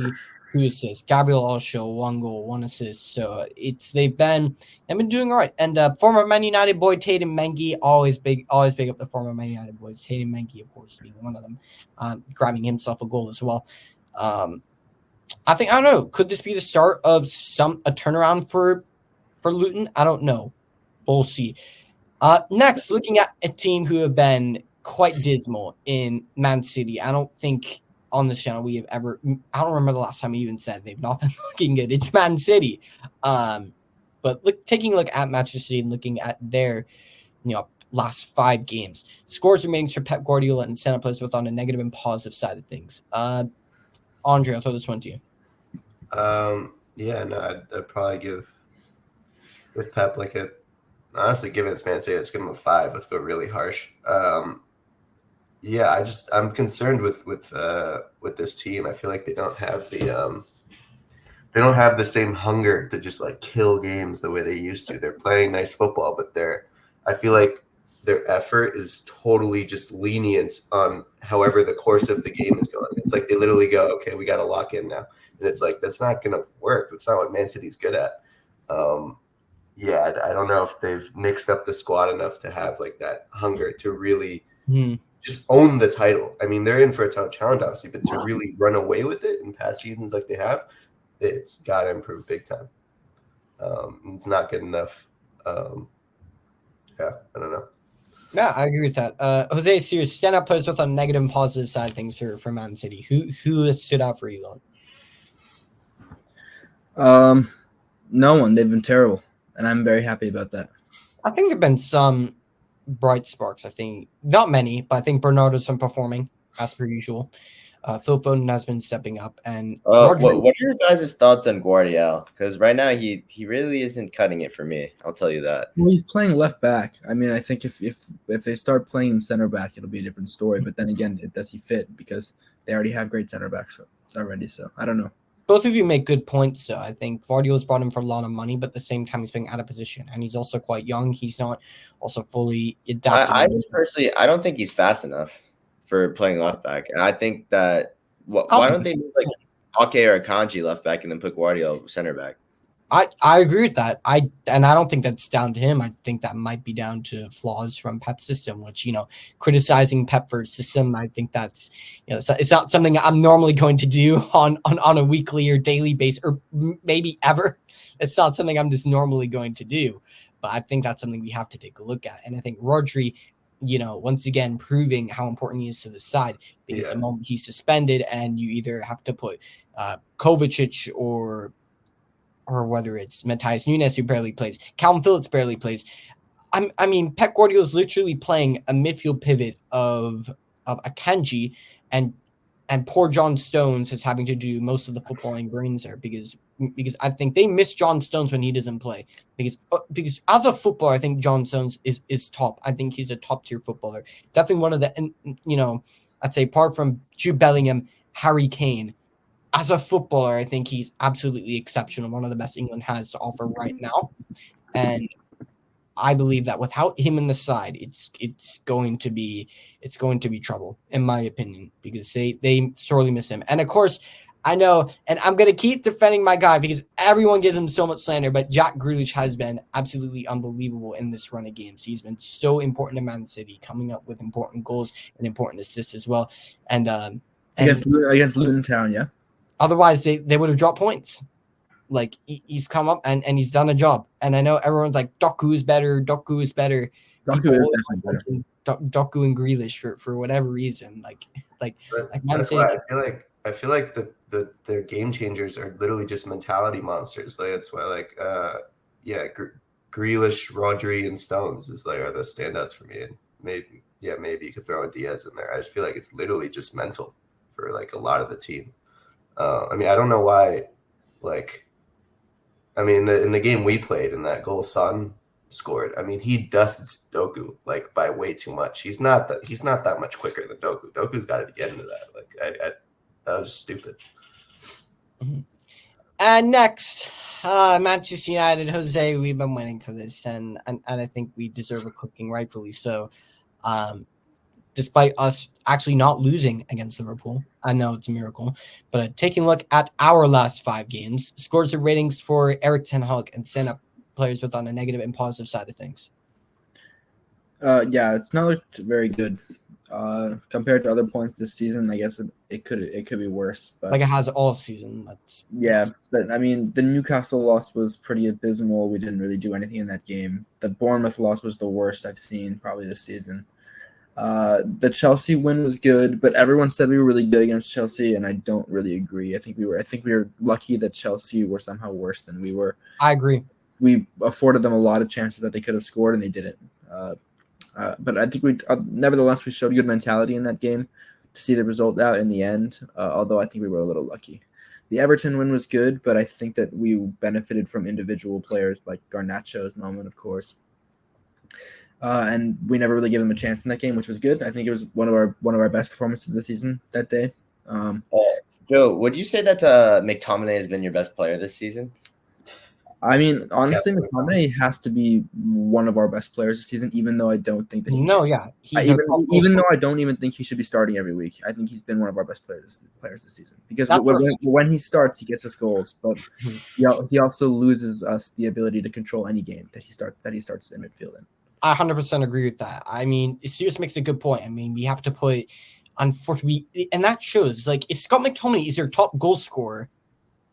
2 assists. Gabriel Osho, 1 goal, 1 assist. So they've been doing all right. And former Man United boy Tatum Mengi, always big up the former Man United boys. Tatum Mengi, of course, being one of them, grabbing himself a goal as well. I don't know. Could this be the start of a turnaround for Luton? I don't know. We'll see. Next, looking at a team who have been quite dismal in Man City. I don't think on this channel we have ever. I don't remember the last time we even said they've not been looking good. It's Man City. But taking a look at Manchester City and looking at their, last 5 games, scores and ratings for Pep Guardiola and Santa Place both on a negative and positive side of things. Andre, I'll throw this one to you.
I'd probably give with Pep honestly, given it's Man City, let's give him a 5. Let's go really harsh. I'm concerned with this team. I feel like they don't have the same hunger to just like kill games the way they used to. They're playing nice football, but I feel like their effort is totally just lenient on however the course of the game is going. It's like they literally go, okay, we got to lock in now. And it's like, that's not going to work. That's not what Man City's good at. I don't know if they've mixed up the squad enough to have like that hunger to really just own the title. I mean, they're in for a ton of challenge, obviously, but to really run away with it in past seasons like they have, it's got to improve big time. It's not good enough. I don't know.
Yeah, I agree with that. Jose, serious stand-up players both on negative and positive side of things for Man City. Who has stood out for you,
Lon? No one. They've been terrible, and I'm very happy about that.
I think there've been some bright sparks. I think not many, but I think Bernardo's been performing as per usual. Phil Foden has been stepping up. And
what are your guys' thoughts on Guardiola? Because right now he really isn't cutting it for me. I'll tell you that.
Well, he's playing left back. I mean, I think if they start playing him center back, it'll be a different story. But then again, does he fit? Because they already have great center backs already. So I don't know.
Both of you make good points. So I think Guardiola's brought him for a lot of money, but at the same time, he's being out of position, and he's also quite young. He's not also fully adapted.
I don't think he's fast enough for playing left back, and I think that why don't they move like Ake or Akanji left back and then put Guardiola center back?
I agree with that. I don't think that's down to him. I think that might be down to flaws from Pep's system, which, criticizing Pep for his system, I think that's, it's not something I'm normally going to do on a weekly or daily basis, or maybe ever. It's not something I'm just normally going to do, but I think that's something we have to take a look at. And I think Rodri, once again, proving how important he is to the side, because the moment he's suspended and you either have to put Kovacic or whether it's Matthias Nunes, who barely plays, Calvin Phillips barely plays. I mean, Pep Guardiola is literally playing a midfield pivot of Akanji, and poor John Stones is having to do most of the footballing brains there because I think they miss John Stones when he doesn't play. Because as a footballer, I think John Stones is top. I think he's a top tier footballer. Definitely one of the, I'd say apart from Jude Bellingham, Harry Kane. As a footballer, I think he's absolutely exceptional. One of the best England has to offer right now. And I believe that without him in the side, it's going to be trouble, in my opinion, because they sorely miss him. And of course, I know, and I'm going to keep defending my guy because everyone gives him so much slander, but Jack Grealish has been absolutely unbelievable in this run of games. He's been so important to Man City, coming up with important goals and important assists as well. And
against Luton Town, yeah.
Otherwise, they would have dropped points. Like, he's come up and he's done a job. And I know everyone's like, Doku is better.
Doku is definitely better.
Doku and Grealish for wwhatever reason. Like Man
that's
City.
why I feel like their game changers are literally just mentality monsters. Like that's why Grealish, Rodri, and Stones are the standouts for me. And maybe you could throw in Diaz in there. I just feel like it's literally just mental for like a lot of the team. I mean, I don't know why. Like, I mean, in the game we played, in that goal Son scored, I mean, he dusts Doku like by way too much. He's not that much quicker than Doku. Doku's got to get into that. Like, that was stupid.
Mm-hmm. And next, Manchester United. Jose, we've been waiting for this, and I think we deserve a cooking, rightfully so. Despite us actually not losing against Liverpool, I know it's a miracle, but taking a look at our last 5 games, scores and ratings for Erik ten Hag and send up players with on a negative and positive side of things.
Yeah, it's not looked very good. Compared to other points this season, I guess it could be worse. But
like it has all season.
But I mean, the Newcastle loss was pretty abysmal. We didn't really do anything in that game. The Bournemouth loss was the worst I've seen probably this season. The Chelsea win was good, but everyone said we were really good against Chelsea, and I don't really agree. I think we were lucky that Chelsea were somehow worse than we were.
I agree.
We afforded them a lot of chances that they could have scored, and they didn't. But I think nevertheless, we showed good mentality in that game to see the result out in the end, although I think we were a little lucky. The Everton win was good, but I think that we benefited from individual players like Garnacho's moment, of course. And we never really gave them a chance in that game, which was good. I think it was one of our best performances of the season that day.
Joe, would you say that McTominay has been your best player this season?
I mean, honestly, McTominay has to be one of our best players this season, even though I don't think that even though I don't even think he should be starting every week. I think he's been one of our best players this season because when he starts, he gets us goals, but he also loses us the ability to control any game that he starts in midfield in.
I 100% agree with that. I mean, Sirius makes a good point. I mean, we have to put, unfortunately, and that shows, like, if Scott McTominay is your top goal scorer,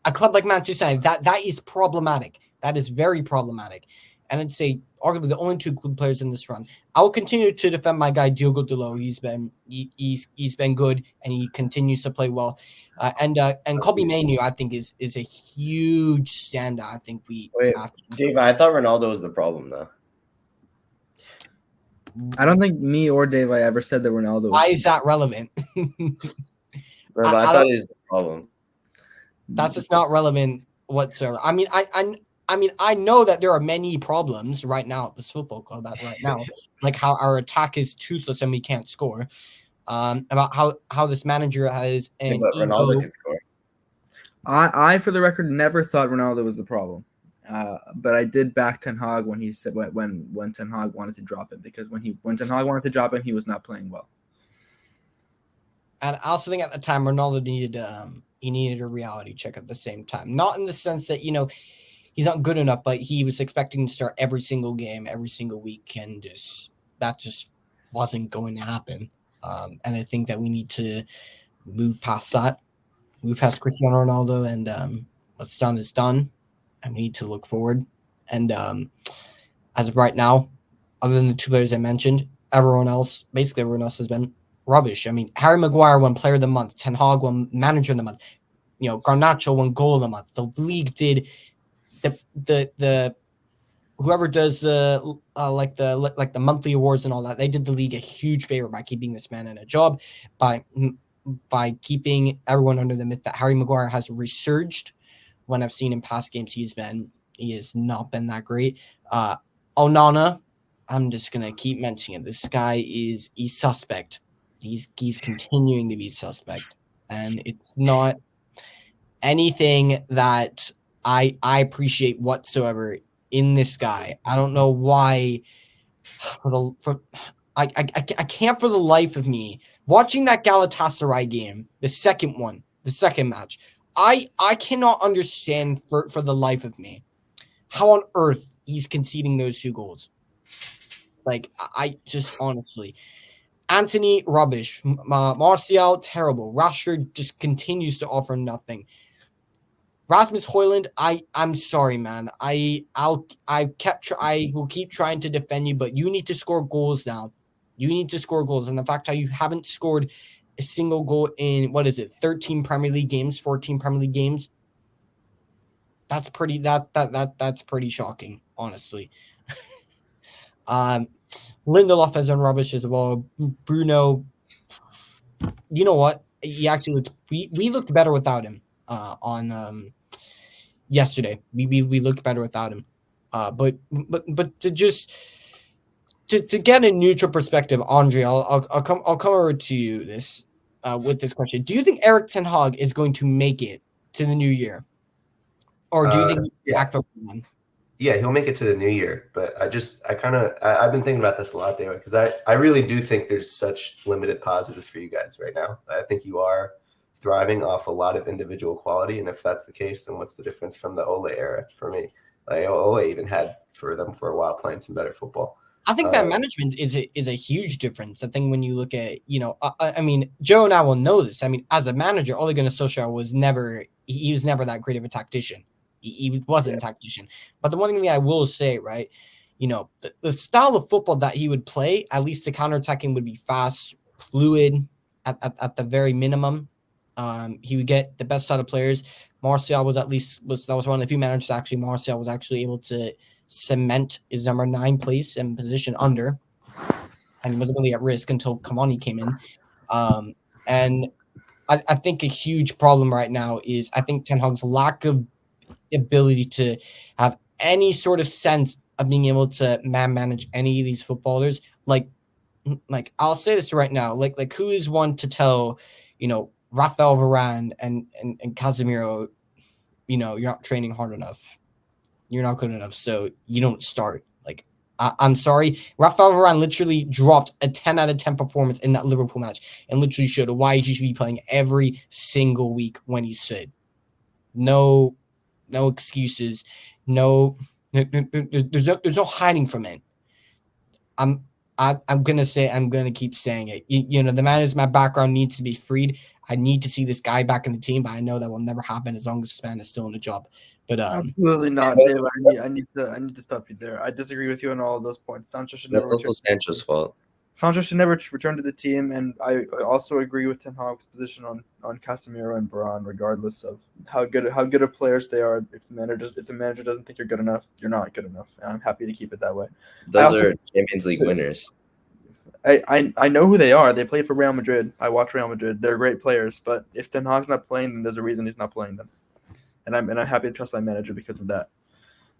a club like Manchester United, that is problematic. That is very problematic. And I'd say, arguably, the only 2 good players in this run. I will continue to defend my guy, Diogo Dalot. He's been good, and he continues to play well. And Kobe Mainoo, I think, is a huge standout. I think
Dave, I thought Ronaldo was the problem, though.
I don't think me or Dave I ever said that Ronaldo.
Why is that relevant?
Bro, I thought it was the problem.
That's just not relevant whatsoever. I mean, I know that there are many problems right now at this football club right now, like how our attack is toothless and we can't score. About how this manager has an
but Ronaldo can score.
I, for the record, never thought Ronaldo was the problem. But I did back Ten Hag when he said when Ten Hag wanted to drop him, because when Ten Hag wanted to drop him, he was not playing well.
And I also think at the time Ronaldo needed a reality check at the same time. Not in the sense that, he's not good enough, but he was expecting to start every single game, every single week, and that just wasn't going to happen. And I think that we need to move past that, move past Cristiano Ronaldo, and what's done is done. And we need to look forward. And as of right now, other than the 2 players I mentioned, everyone else has been rubbish. I mean, Harry Maguire won Player of the Month. Ten Hag won Manager of the Month. Garnacho won Goal of the Month. The league did the whoever does like the monthly awards and all that. They did the league a huge favor by keeping this man in a job, by keeping everyone under the myth that Harry Maguire has resurged. When I've seen in past games, he has not been that great. Onana, I'm just gonna keep mentioning it. This guy he's suspect. He's continuing to be suspect, and it's not anything that I appreciate whatsoever in this guy. I don't know why. I can't for the life of me watching that Galatasaray game, the second match. I cannot understand for the life of me how on earth he's conceding those 2 goals. Like, I just honestly, Anthony rubbish, Martial terrible, Rashford just continues to offer nothing. Rasmus Højlund, I'm sorry, man. I will keep trying to defend you, but you need to score goals now. You need to score goals, and the fact that you haven't scored a single goal in 13 Premier League games, 14 Premier League games. That's pretty. That's pretty shocking, honestly. Lindelof has done rubbish as well. Bruno, you know what? He actually looked. We looked better without him. On yesterday, we looked better without him. But to get a neutral perspective, Andre, I'll come over to you with this question. Do you think Erik ten Hag is going to make it to the new year, or do you think he's act over one?
Yeah, he'll make it to the new year, but I've been thinking about this a lot, David, because I really do think there's such limited positives for you guys right now. I think you are thriving off a lot of individual quality, and if that's the case, then what's the difference from the Ole era for me? Like, Ole even had for them for a while playing some better football.
I think that management is a huge difference. I think when you look at, I mean, Joe and I will know this. I mean, as a manager, Ole Gunnar Solskjaer was never that great of a tactician. He wasn't a tactician. But the one thing I will say, right, the style of football that he would play, at least the counterattacking would be fast, fluid at the very minimum. He would get the best out of players. Martial was one of the few managers actually. Martial was actually able to cement his number 9 place and position under, and he wasn't really at risk until Cavani came in. And I think a huge problem right now is I think Ten Hag's lack of ability to have any sort of sense of being able to manage any of these footballers. Like I'll say this right now, like who is one to tell, Rafael Varane and Casemiro, you're not training hard enough. You're not good enough, so you don't start. Like, I'm sorry. Rafael Varane literally dropped a 10 out of 10 performance in that Liverpool match and literally showed why he should be playing every single week when he's fit. No excuses. There's no hiding from it. I'm gonna keep saying it. The management background needs to be freed. I need to see this guy back in the team, but I know that will never happen as long as this man is still in the job. But
absolutely not, Dave. I need to stop you there. I disagree with you on all of those points. Sancho should never.
That's also Sancho's fault.
Sancho should never return to the team, and I also agree with Ten Hag's position on Casemiro and Varane, regardless of how good of players they are. If the manager doesn't think you're good enough, you're not good enough, and I'm happy to keep it that way.
Those are Champions League winners.
I know who they are. They played for Real Madrid. I watch Real Madrid. They're great players, but if Ten Hag's not playing them, there's a reason he's not playing them, and I'm happy to trust my manager because of that.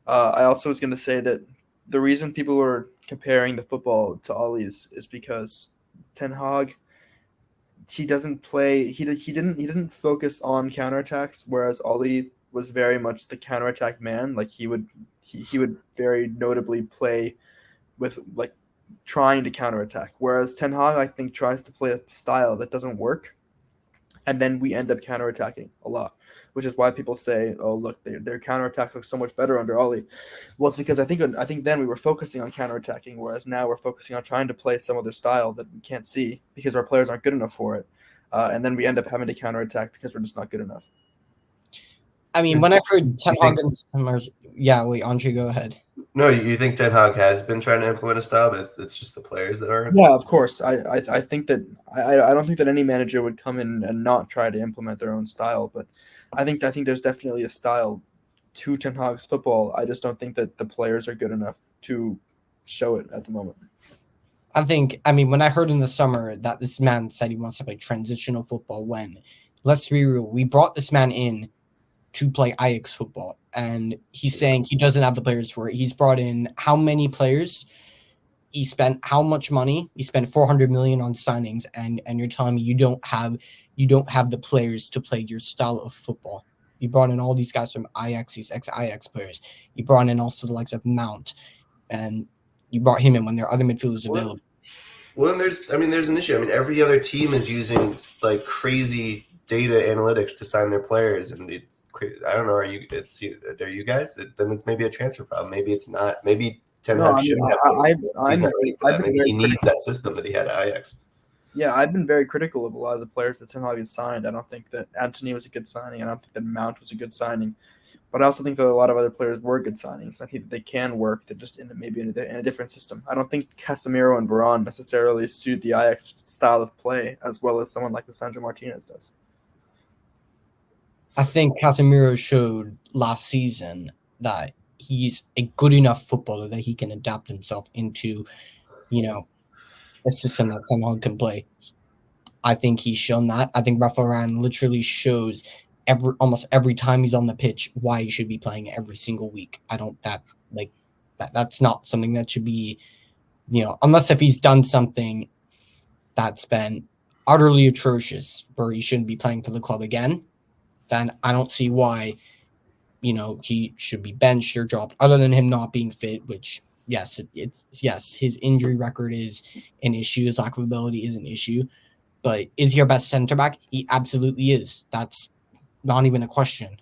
I also was going to say that the reason people are comparing the football to Ole's is because Ten Hag, he doesn't play. He didn't focus on counterattacks, whereas Ole was very much the counterattack man. Like he would very notably play with like trying to counterattack, whereas Ten Hag I think tries to play a style that doesn't work, and then we end up counterattacking a lot, which is why people say, "Oh, look, their counterattack looks so much better under Ole." Well, it's because I think then we were focusing on counterattacking, whereas now we're focusing on trying to play some other style that we can't see because our players aren't good enough for it, and then we end up having to counterattack because we're just not good enough.
I mean, when I heard Ten Hag wait, Andre, go ahead.
No, you think Ten Hag has been trying to implement a style, but it's just the players that aren't?
Yeah, of course. I think that I don't think that any manager would come in and not try to implement their own style, but I think there's definitely a style to Ten Hag's football. I just don't think that the players are good enough to show it at the moment.
I mean, when I heard in the summer that this man said he wants to play transitional football, let's be real, we brought this man in to play Ajax football, and he's saying he doesn't have the players for it. He's brought in how many players? He spent how much money? He spent 400 million on signings, and you're telling me you don't have the players to play your style of football. You brought in all these guys from Ajax, these ex-Ajax players. You brought in also the likes of Mount, and you brought him in when there are other midfielders available.
Well, and there's an issue. I mean, every other team is using like crazy data analytics to sign their players, and it's I don't know. Are you guys? Then it's maybe a transfer problem. Maybe it's not. Maybe Ten Hag shouldn't have. He's not ready for that. Maybe he needs that system that he had at Ajax.
Yeah, I've been very critical of a lot of the players that Ten Hag has signed. I don't think that Antony was a good signing. I don't think that Mount was a good signing. But I also think that a lot of other players were good signings. I think that they can work. They're just in a different system. I don't think Casemiro and Varane necessarily suit the Ajax style of play as well as someone like Lisandro Martinez does.
I think Casemiro showed last season that he's a good enough footballer that he can adapt himself into, a system that Ten Hag can play. I think he's shown that. I think Rafa Varane literally shows almost every time he's on the pitch why he should be playing every single week. That's not something that should be, unless if he's done something that's been utterly atrocious where he shouldn't be playing for the club again, then I don't see why, he should be benched or dropped, other than him not being fit, which yes, his injury record is an issue, his lack of ability is an issue. But is he our best center back? He absolutely is. That's not even a question.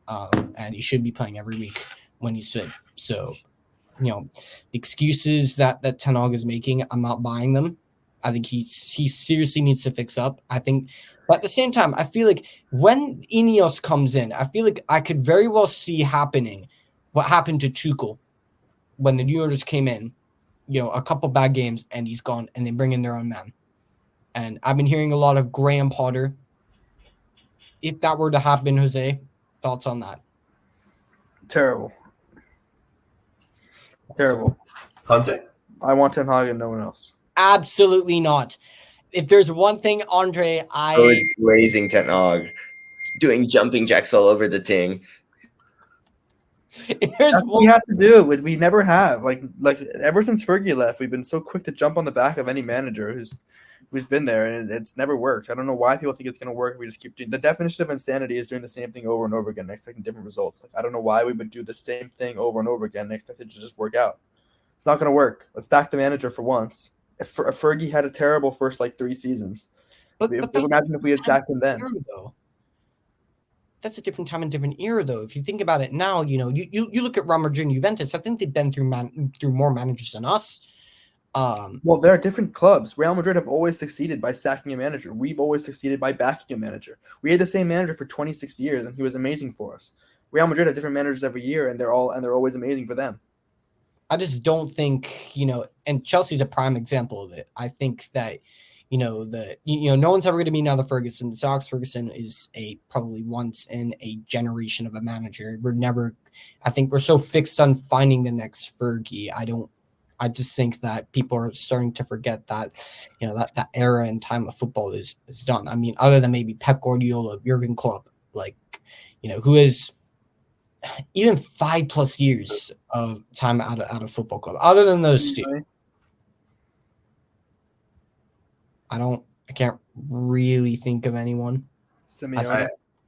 And he should be playing every week when he's fit. So, the excuses that Ten Hag is making, I'm not buying them. I think he seriously needs to fix up. But at the same time, I feel like when Ineos comes in, I feel like I could very well see happening what happened to Tuchel when the new owners came in, a couple bad games and he's gone and they bring in their own man. And I've been hearing a lot of Graham Potter. If that were to happen, Jose, thoughts on that?
Terrible.
Hunting.
I want Ten Hag and no one else.
Absolutely not. If there's one thing, Andre,
was blazing Ten Hag, doing jumping jacks all over the thing.
That's what we have to do. We never have. Like ever since Fergie left, we've been so quick to jump on the back of any manager who's been there, and it's never worked. I don't know why people think it's going to work. We just keep doing the definition of insanity is doing the same thing over and over again and expecting different results. Like I don't know why we would do the same thing over and over again and expect it to just work out. It's not going to work. Let's back the manager for once. If Fergie had a terrible first 3 seasons, but imagine if we had sacked him then.
That's a different time and different era, though. If you think about it now, you look at Real Madrid and Juventus. I think they've been through more managers than us.
Well, there are different clubs. Real Madrid have always succeeded by sacking a manager. We've always succeeded by backing a manager. We had the same manager for 26 years, and he was amazing for us. Real Madrid have different managers every year, and they're always amazing for them.
I just don't think, and Chelsea's a prime example of it. I think that, no one's ever going to be another Ferguson. Alex Ferguson is probably once in a generation of a manager. I think we're so fixed on finding the next Fergie. I just think that people are starting to forget that, that era and time of football is done. I mean, other than maybe Pep Guardiola, Jurgen Klopp, who is even 5+ years of time out of football club. Other than those two, I can't really think of anyone.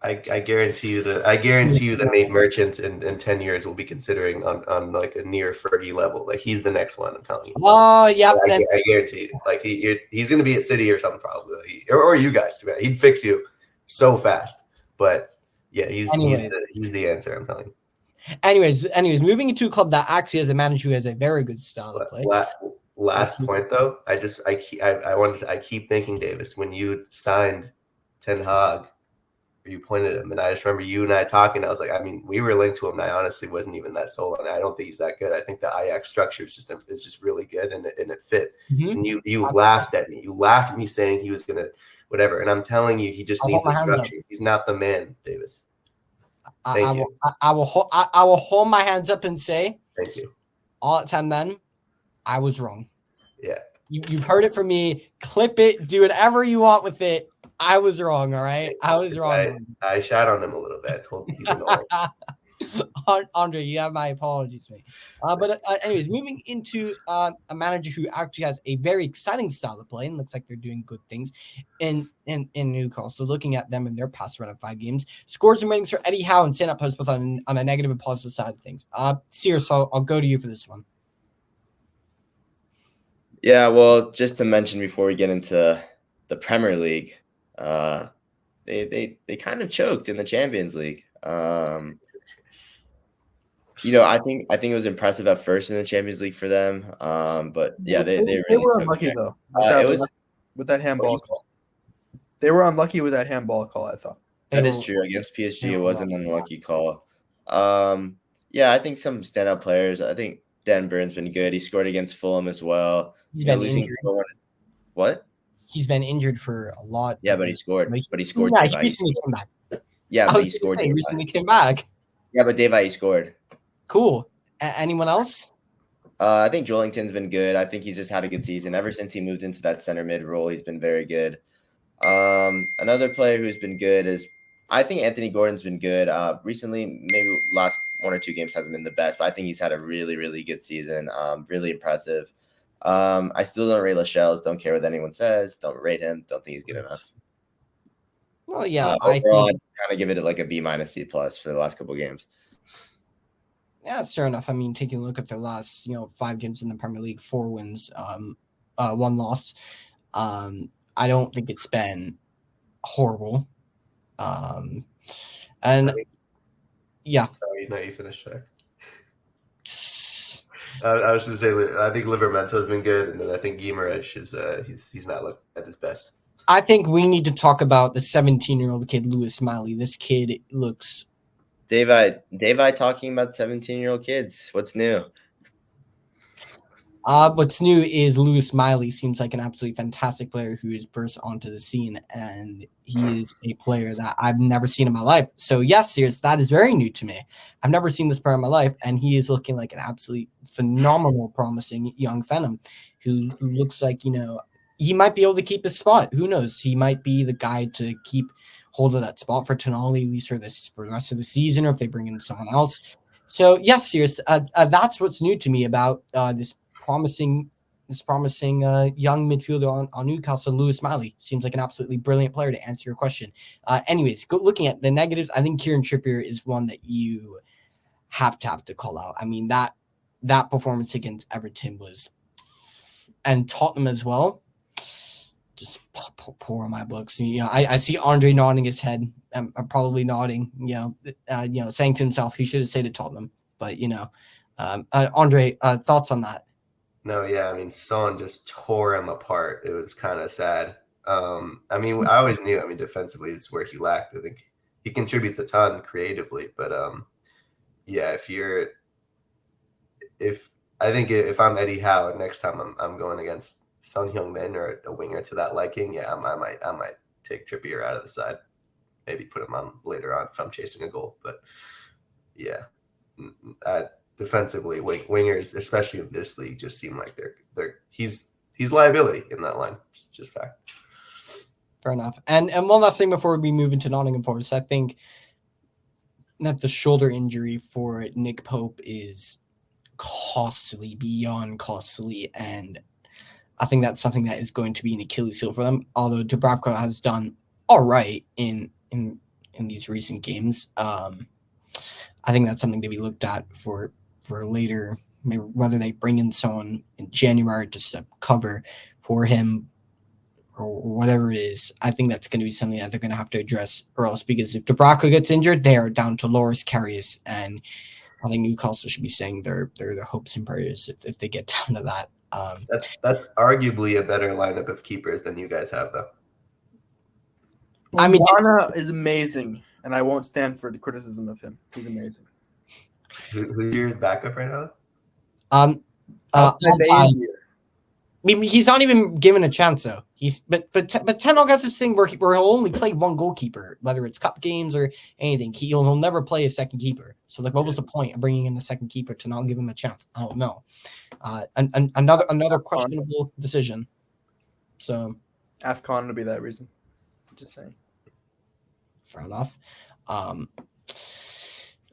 I guarantee you that Nate Merchant in 10 years will be considering on a near Fergie level. Like he's the next one. I'm telling you.
Oh yeah,
I guarantee you. He's going to be at City or something probably, or you guys. He'd fix you so fast. But yeah, he's the answer. I'm telling you.
Anyways, moving into a club that actually has a manager who has a very good style of play.
Last point though, I keep thinking, Davis, when you signed Ten Hag, you pointed him, and I just remember you and I talking. I was like, we were linked to him, and I honestly wasn't even that sold on it. I don't think he's that good. I think the Ajax structure is just really good, and it fit. Mm-hmm. And you laughed at me. You laughed at me saying he was gonna whatever, and I'm telling you, he just needs a structure. He's not the man, Davis. Thank you.
I will hold my hands up and say,
thank you.
All at 10 then, I was wrong.
Yeah.
You've heard it from me. Clip it. Do whatever you want with it. I was wrong, all right? I was wrong.
I shat on him a little bit. I told him he's annoying.
Andre, you have my apologies, mate. But anyways, moving into a manager who actually has a very exciting style of play and looks like they're doing good things in Newcastle. So looking at them in their past run of 5 games, scores and ratings for Eddie Howe and St. Post both on a negative and positive side of things. Sears, so I'll go to you for this one.
Yeah, well, just to mention before we get into the Premier League, they kind of choked in the Champions League. I think it was impressive at first in the Champions League for them. But yeah, they really
were unlucky though. With that handball call. They were unlucky with that handball call, I thought.
That is true. Against PSG, it was an unlucky call. Yeah, I think some standout players. I think Dan Burn's been good. He scored against Fulham as well.
He's been injured.
What?
He's been injured for a lot.
Yeah, but he scored. But he scored.
Yeah, he recently came back.
Yeah, but he scored.
He recently came back.
Yeah, but he scored.
Cool. Anyone else?
I think Joelinton's been good. I think he's just had a good season. Ever since he moved into that center mid role, he's been very good. Another player who's been good is, I think Anthony Gordon's been good. Recently, maybe last 1 or 2 games hasn't been the best, but I think he's had a really, really good season. Really impressive. I still don't rate Lascelles. Don't care what anyone says. Don't rate him. Don't think he's good enough.
Well, yeah,
overall, I'd kind of give it like a B- C+ for the last couple of games.
Yeah, that's fair enough. I mean, taking a look at their last, 5 games in the Premier League, 4 wins, 1 loss. I don't think it's been horrible. And yeah.
Sorry, no, you finished there. I was going to say, I think Livermento's been good, and then I think Guimaraes is he's not looking at his best.
I think we need to talk about the 17-year-old kid, Lewis Miley. This kid looks.
Dave, talking about 17-year-old kids. What's new?
What's new is Lewis Miley seems like an absolutely fantastic player who has burst onto the scene, and he is a player that I've never seen in my life. So yes, Sears, that is very new to me. I've never seen this player in my life, and he is looking like an absolutely phenomenal, promising young phenom who looks like, he might be able to keep his spot. Who knows? He might be the guy to keep hold of that spot for Tonali, at least for the rest of the season, or if they bring in someone else. So yes, Sears, that's what's new to me about this promising young midfielder on Newcastle, Lewis Miley. Seems like an absolutely brilliant player, to answer your question. Anyways, looking at the negatives, I think Kieran Trippier is one that you have to call out. I mean, that performance against Everton was, and Tottenham as well, just poor on my books. I see Andre nodding his head. I'm probably nodding, saying to himself he should have stayed at Tottenham. But Andre, thoughts on that?
No, yeah, I mean, Son just tore him apart. It was kind of sad. I mean, I always knew. I mean, defensively is where he lacked. I think he contributes a ton creatively, but yeah, if I'm Eddie Howe next time I'm going against Son Heung-min or a winger to that liking, yeah, I might take Trippier out of the side, maybe put him on later on if I'm chasing a goal. But yeah, defensively, wingers, especially in this league, just seem like he's liability in that line. It's just fact.
Fair enough. And one last thing before we move into Nottingham Forest, I think that the shoulder injury for Nick Pope is costly, beyond costly, and I think that's something that is going to be an Achilles heel for them. Although Dubravka has done all right in these recent games, I think that's something to be looked at for later. Maybe whether they bring in someone in January just to cover for him or whatever it is. I think that's going to be something that they're going to have to address, or else, because if Dubravka gets injured, they are down to Loris Karius, and I think Newcastle should be saying their hopes and prayers if they get down to that.
That's arguably a better lineup of keepers than you guys have, though.
I mean, Onana is amazing, and I won't stand for the criticism of him. He's amazing.
Who's your backup right now?
I mean, he's not even given a chance, though. But Ten Hag has this thing where he'll only play one goalkeeper, whether it's cup games or anything. He'll never play a second keeper. So, what was the point of bringing in a second keeper to not give him a chance? I don't know. Another questionable decision. So,
AFCON would be that reason. Just saying.
Fair enough.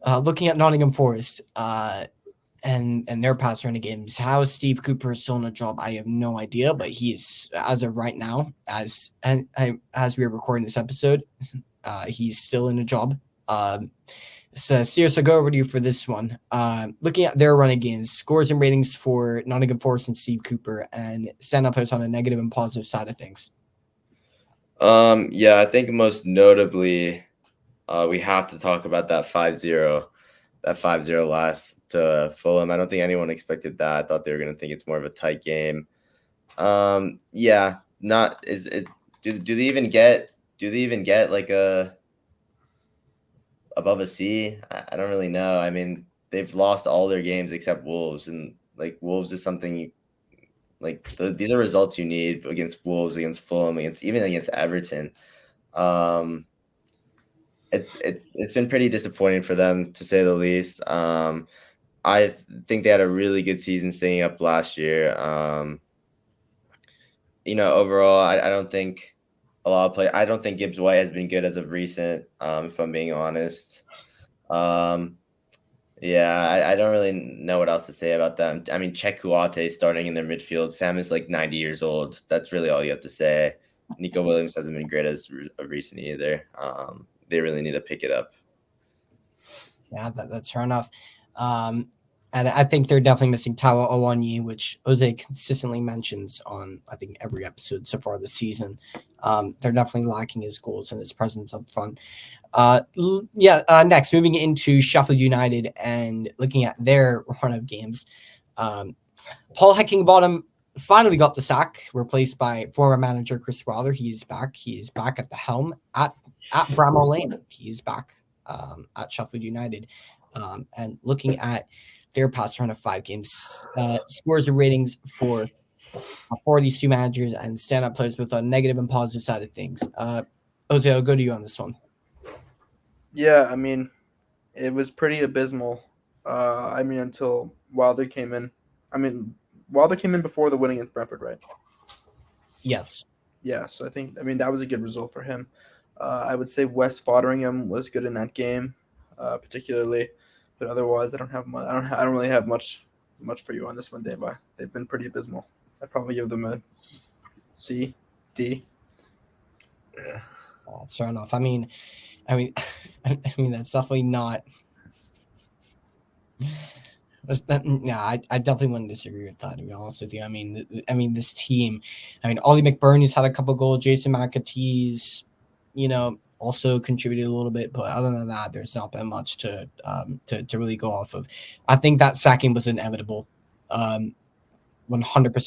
Looking at Nottingham Forest, and their pass running games. How Steve Cooper is still in a job, I have no idea. But he is, as of right now, as we are recording this episode, he's still in a job. So Sears, I'll go over to you for this one. Looking at their running games, scores and ratings for Nottingham Forest and Steve Cooper, and stand up on a negative and positive side of things.
Yeah, I think most notably, we have to talk about that 5-0 loss to Fulham. I don't think anyone expected that. I thought they were going to think it's more of a tight game. Yeah, not is it. Do they even get like a above a C? I don't really know. I mean, they've lost all their games except Wolves, and like Wolves is something these are results you need against Wolves, against Fulham, even against Everton. It's been pretty disappointing for them, to say the least. I think they had a really good season staying up last year. Overall, I don't think a lot of play. I don't think Gibbs White has been good as of recent. If I'm being honest. Yeah, I don't really know what else to say about them. I mean, Cheick Kouyaté starting in their midfield. Fam is like 90 years old. That's really all you have to say. Nico Williams hasn't been great as of recent either. They really need to pick it up.
Yeah, that's fair enough. And I think they're definitely missing Tawa Owanyi, which Jose consistently mentions on, I think, every episode so far this season. They're definitely lacking his goals and his presence up front. Next, moving into Sheffield United and looking at their run of games. Paul Heckingbottom finally got the sack, replaced by former manager Chris Wilder. He is back. He is back at the helm at Bramall Lane. He is back at Sheffield United. And looking at their past run of 5 games, scores and ratings for these two managers and stand-up players with a negative and positive side of things. Jose, I'll go to you on this one.
Yeah, I mean, it was pretty abysmal. Until Wilder came in. Wilder came in before the win against Brentford, right?
Yes.
Yeah, so I think that was a good result for him. I would say Wes Foderingham was good in that game, particularly, but otherwise I don't really have much for you on this one, Dave. They've been pretty abysmal. I'd probably give them a C, D.
Yeah. Well, that's fair enough. I mean, that's definitely not. Yeah, I definitely wouldn't disagree with that, to be honest with you. I mean, this team. Ollie McBurney's had a couple goals. Jason McAtee's, also contributed a little bit, but other than that, there's not been much to really go off of. I think that sacking was inevitable, 100%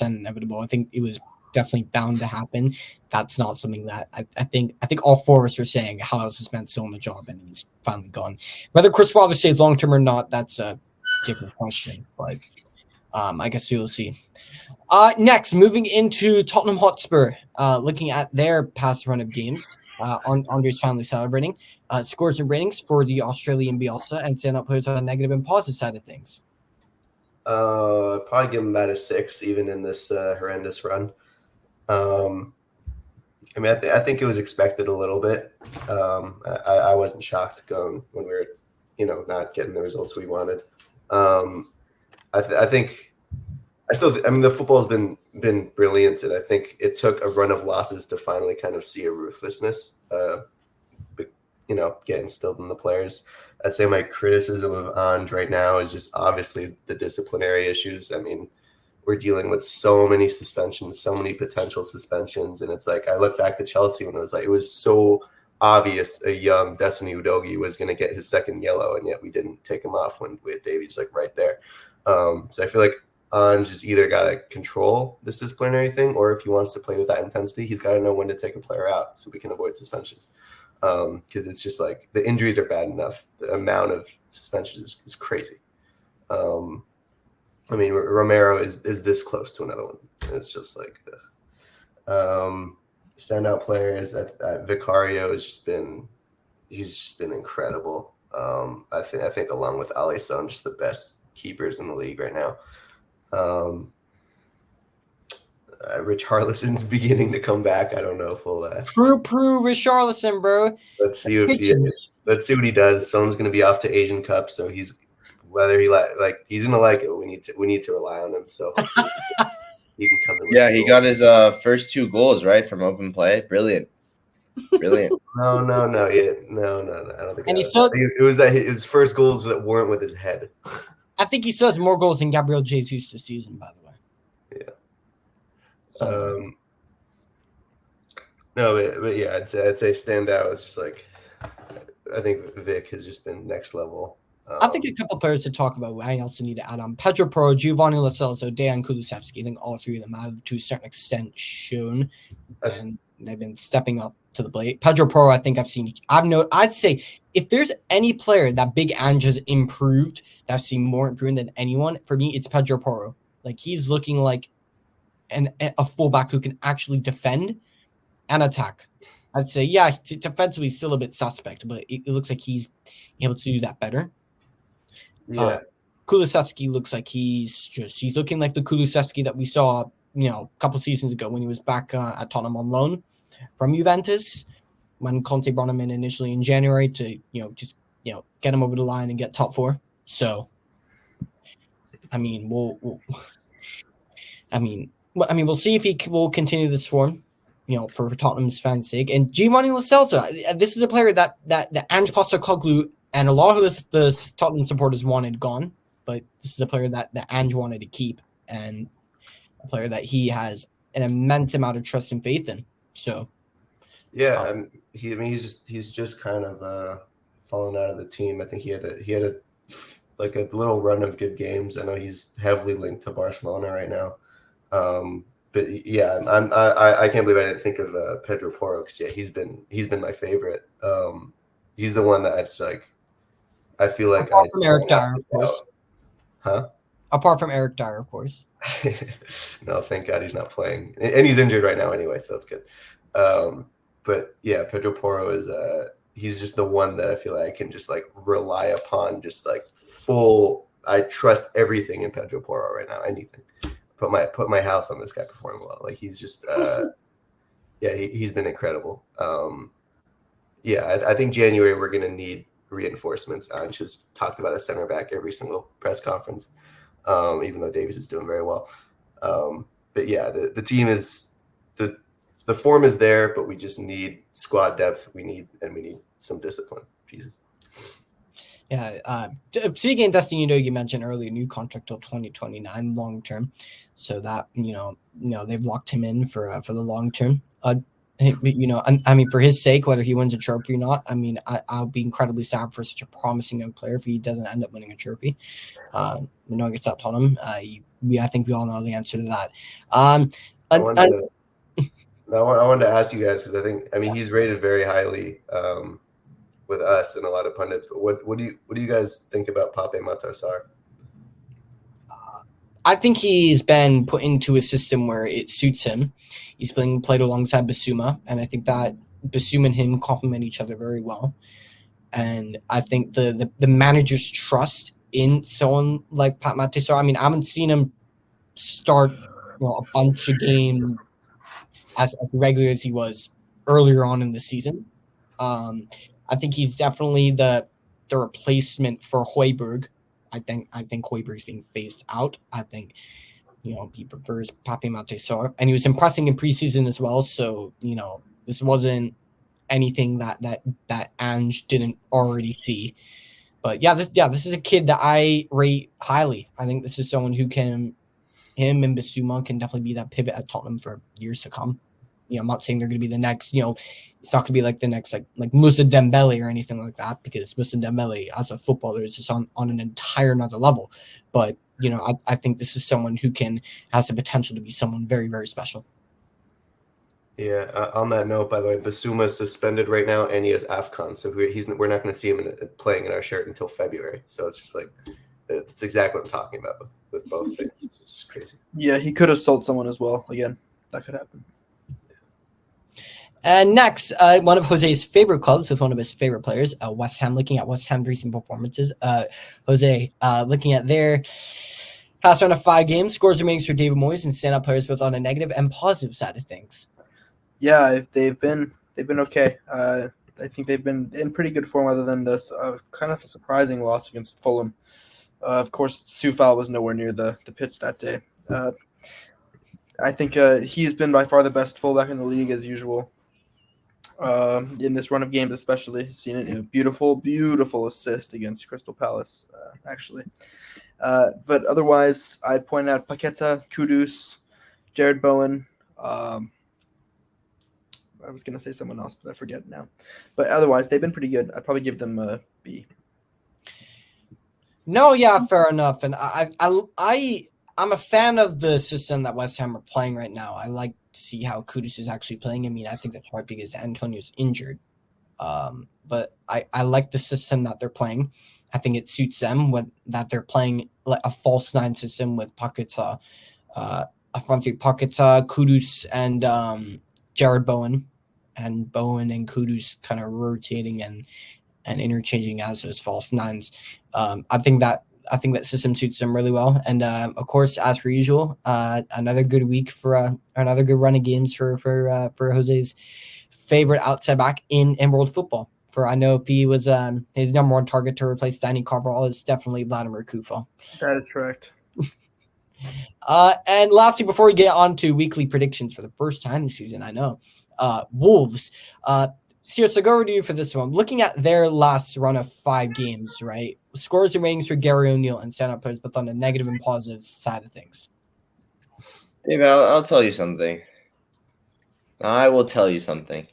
inevitable. I think it was definitely bound to happen. That's not something that I think all 4 of us are saying how else is meant still in the job, and he's finally gone. Whether Chris Wilder stays long term or not, that's a different question, but I guess we will see. Next, moving into Tottenham Hotspur, looking at their past run of games. Andre's finally celebrating. Scores and ratings for the Australian Bielsa and stand-up players on a negative and positive side of things.
Probably give him about a 6, even in this horrendous run. I think it was expected a little bit. I wasn't shocked going when we were, not getting the results we wanted. I think the football's been brilliant, and I think it took a run of losses to finally kind of see a ruthlessness, get instilled in the players. I'd say my criticism of Ange right now is just obviously the disciplinary issues. We're dealing with so many suspensions, so many potential suspensions, and it's like I look back to Chelsea when it was so obvious a young Destiny Udogie was going to get his second yellow, and yet we didn't take him off when we had Davies right there. So I feel like Ange has either got to control this disciplinary thing, or if he wants to play with that intensity, he's got to know when to take a player out so we can avoid suspensions. Because it's just like the injuries are bad enough. The amount of suspensions is crazy. Romero is this close to another one. And it's just like standout players. Vicario has just been incredible. I think along with Alisson, just the best keepers in the league right now. Richarlison's beginning to come back. I don't know if we'll
Richarlison, bro.
Let's see if he is. let's see what he does. Son's going to be off to Asian Cup, so he's whether he he's going to like it. We need to rely on him. So hopefully he can come in. With
Yeah,
some
he
goals.
got his first 2 goals right from open play. Brilliant.
No. Yeah, no. I don't think.
And
it was that his first goals that weren't with his head.
I think he still has more goals than Gabriel Jesus this season, by the way.
Yeah.
So,
No, but yeah, I'd say standout. It's just like I think Vic has just been next level.
I think a couple players to talk about. I also need to add on Pedro Porro, Giovanni Lo Celso, Dejan Kulusevski. I think all three of them have, to a certain extent, shown, and they've been stepping up to the plate. Pedro Porro, I think I'd say if there's any player that Big Ange has improved, that I've seen more improvement than anyone, for me, it's Pedro Porro. Like, he's looking like a fullback who can actually defend and attack. I'd say, yeah, defensively still a bit suspect, but it looks like he's able to do that better.
Yeah.
Kulusevski looks like he's looking like the Kulusevski that we saw, a couple seasons ago when he was back at Tottenham on loan from Juventus, when Conte brought him in initially in January to, get him over the line and get top 4. So, I mean, we'll see if he will continue this form, for Tottenham's fans' sake. And Giovanni Lo Celso, this is a player that Ange Postecoglou and a lot of the Tottenham supporters wanted gone, but this is a player that Ange wanted to keep, and a player that he has an immense amount of trust and faith in. So,
yeah, he's just kind of fallen out of the team. I think he had a little run of good games. I know he's heavily linked to Barcelona right now. But yeah, I can't believe I didn't think of Pedro Porro, because yeah, he's been my favorite. He's the one that's like, I feel like
apart from Eric Dyer, of course.
Huh?
Apart from Eric Dyer, of course.
No, thank God he's not playing, and he's injured right now anyway, so it's good. But yeah, Pedro Porro is he's just the one that I feel like I can just like rely upon, just like full. I trust everything in Pedro Porro right now. Anything. Put my house on this guy performing well. Like, he's just yeah, he's been incredible. Yeah, I think January we're gonna need reinforcements. I just talked about a center back every single press conference, even though Davies is doing very well. But yeah, the team is the form is there, but we just need squad depth. We need some discipline. Jesus.
Yeah. Speaking of Destiny, you mentioned earlier, new contract till 2029, long term. So that they've locked him in for the long term. For his sake, whether he wins a trophy or not, I'll be incredibly sad for such a promising young player if he doesn't end up winning a trophy. Knowing it's up on him, I think we all know the answer to that. I
wanted to ask you guys, because I think he's rated very highly with us and a lot of pundits. But what do you guys think about Pape Matar Sarr?
I think he's been put into a system where it suits him. He's played alongside Bissouma, and I think that Bissouma and him complement each other very well. And I think the manager's trust in someone like Pape Matar Sarr. I haven't seen him start a bunch of games as regular as he was earlier on in the season. I think he's definitely the replacement for Højbjerg. I think Højbjerg's being phased out. I think he prefers Pape Matar Sarr, and he was impressing in preseason as well. So this wasn't anything that Ange didn't already see. But this is a kid that I rate highly. I think this is someone who him and Bissouma can definitely be that pivot at Tottenham for years to come. I'm not saying they're going to be the next, it's not going to be like the next, like Moussa Dembele or anything like that, because Moussa Dembele as a footballer is just on an entire another level. But, I think this is someone who has the potential to be someone very, very special.
Yeah. On that note, by the way, Bissouma is suspended right now, and he has AFCON, so we're not going to see him playing in our shirt until February. So it's just like, it's exactly what I'm talking about with both things. It's just crazy.
Yeah, he could assault someone as well. Again, that could happen.
And next, one of Jose's favorite clubs with one of his favorite players, West Ham, looking at West Ham's recent performances. Jose, looking at their past run of 5 games, scores remaining for David Moyes, and stand-up players both on a negative and positive side of things.
Yeah, if they've been okay. I think they've been in pretty good form, other than this kind of a surprising loss against Fulham. Of course, Sufal was nowhere near the pitch that day. I think he's been by far the best fullback in the league as usual. In this run of games, especially, seen it. Beautiful assist against Crystal Palace, actually. But otherwise, I'd point out Paqueta, Kudus, Jared Bowen. I was going to say someone else, but I forget now. But otherwise, they've been pretty good. I'd probably give them a B.
No, yeah, fair enough. And I'm a fan of the system that West Ham are playing right now. I like to see how Kudus is actually playing. I mean, I think that's probably because Antonio's injured. But I like the system that they're playing. I think it suits them that they're playing like a false nine system with Paqueta, a front three Paqueta, Kudus, and Jared Bowen. And Bowen and Kudus kind of rotating and interchanging as those false nines. I think that system suits them really well. And of course, as per usual, another good week for another good run of games for Jose's favorite outside back in world football. I know if he was his number one target to replace Danny Carvajal is definitely Vladimir Kufal.
That is correct.
And lastly, before we get on to weekly predictions for the first time this season, I know Wolves. Seriously, go over to you for this one. Looking at their last run of 5 games, right? Scores and ratings for Gary O'Neill and stand-up players, both on the negative and positive side of things.
Dave, I'll tell you something. I will tell you something.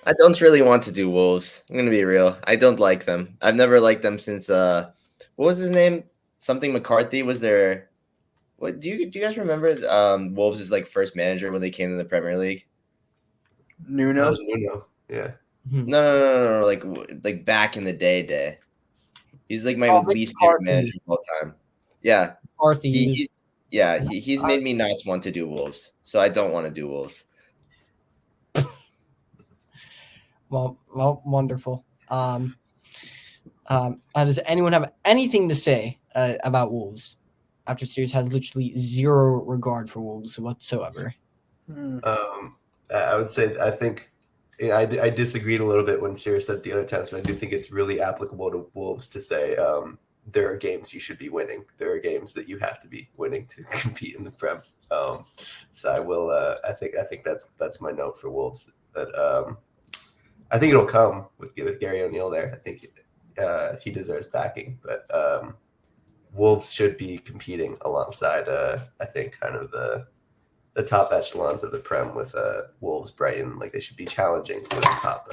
I don't really want to do Wolves. I'm going to be real. I don't like them. I've never liked them since, what was his name? Something McCarthy was their, what do you guys remember Wolves' like first manager when they came to the Premier League?
Nuno.
That was Nuno. Yeah.
No. Like back in the day. He's like my least favorite manager of all time. Yeah.
McCarthy.
He's made me not want to do Wolves. So I don't want to do Wolves.
Well, wonderful. Does anyone have anything to say about Wolves after Sirius has literally zero regard for Wolves whatsoever?
I would say I think I disagreed a little bit when Sirius said the other times, but I do think it's really applicable to Wolves to say there are games you should be winning. There are games that you have to be winning to compete in the Prem. So I will. I think that's my note for Wolves. That I think it'll come with Gary O'Neill there. I think he deserves backing, but Wolves should be competing alongside. I think kind of the top echelons of the Prem with Wolves, Brighton. Like they should be challenging for the top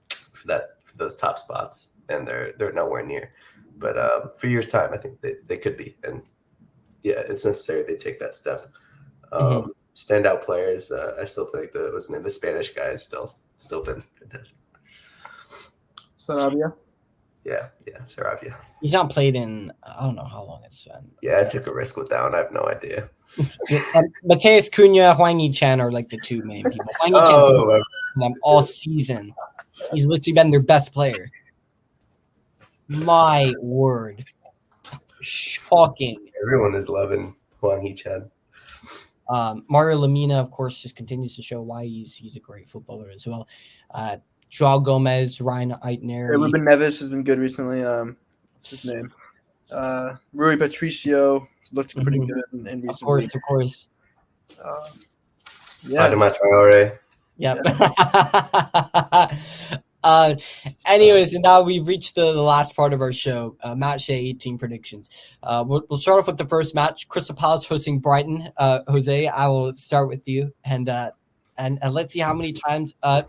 for those top spots, and they're nowhere near. But for years' time, I think they could be, and yeah, it's necessary they take that step. Standout players, I still think the Spanish guy is still been fantastic.
Sarabia.
Yeah, Sarabia.
He's not played in I don't know how long it's been.
Yeah, I took a risk with that one. I have no idea.
Mateus Cunha, Huang Yi-Chan are like the two main people. Huang Yi-Chan's been them all season. He's literally been their best player. My word. Shocking.
Everyone is loving Huang Yi-Chan.
Mario Lemina, of course, just continues to show why he's a great footballer as well. Joao Gomez, Ryan Eitner.
Ruben Neves has been good recently. What's his name? Rui Patricio looked pretty good in recent weeks.
Of course.
Adama Traore.
Yep. Anyways, and now we've reached the last part of our show, match day 18 predictions. We'll start off with the first match, Crystal Palace hosting Brighton. Jose, I will start with you, and let's see how many times that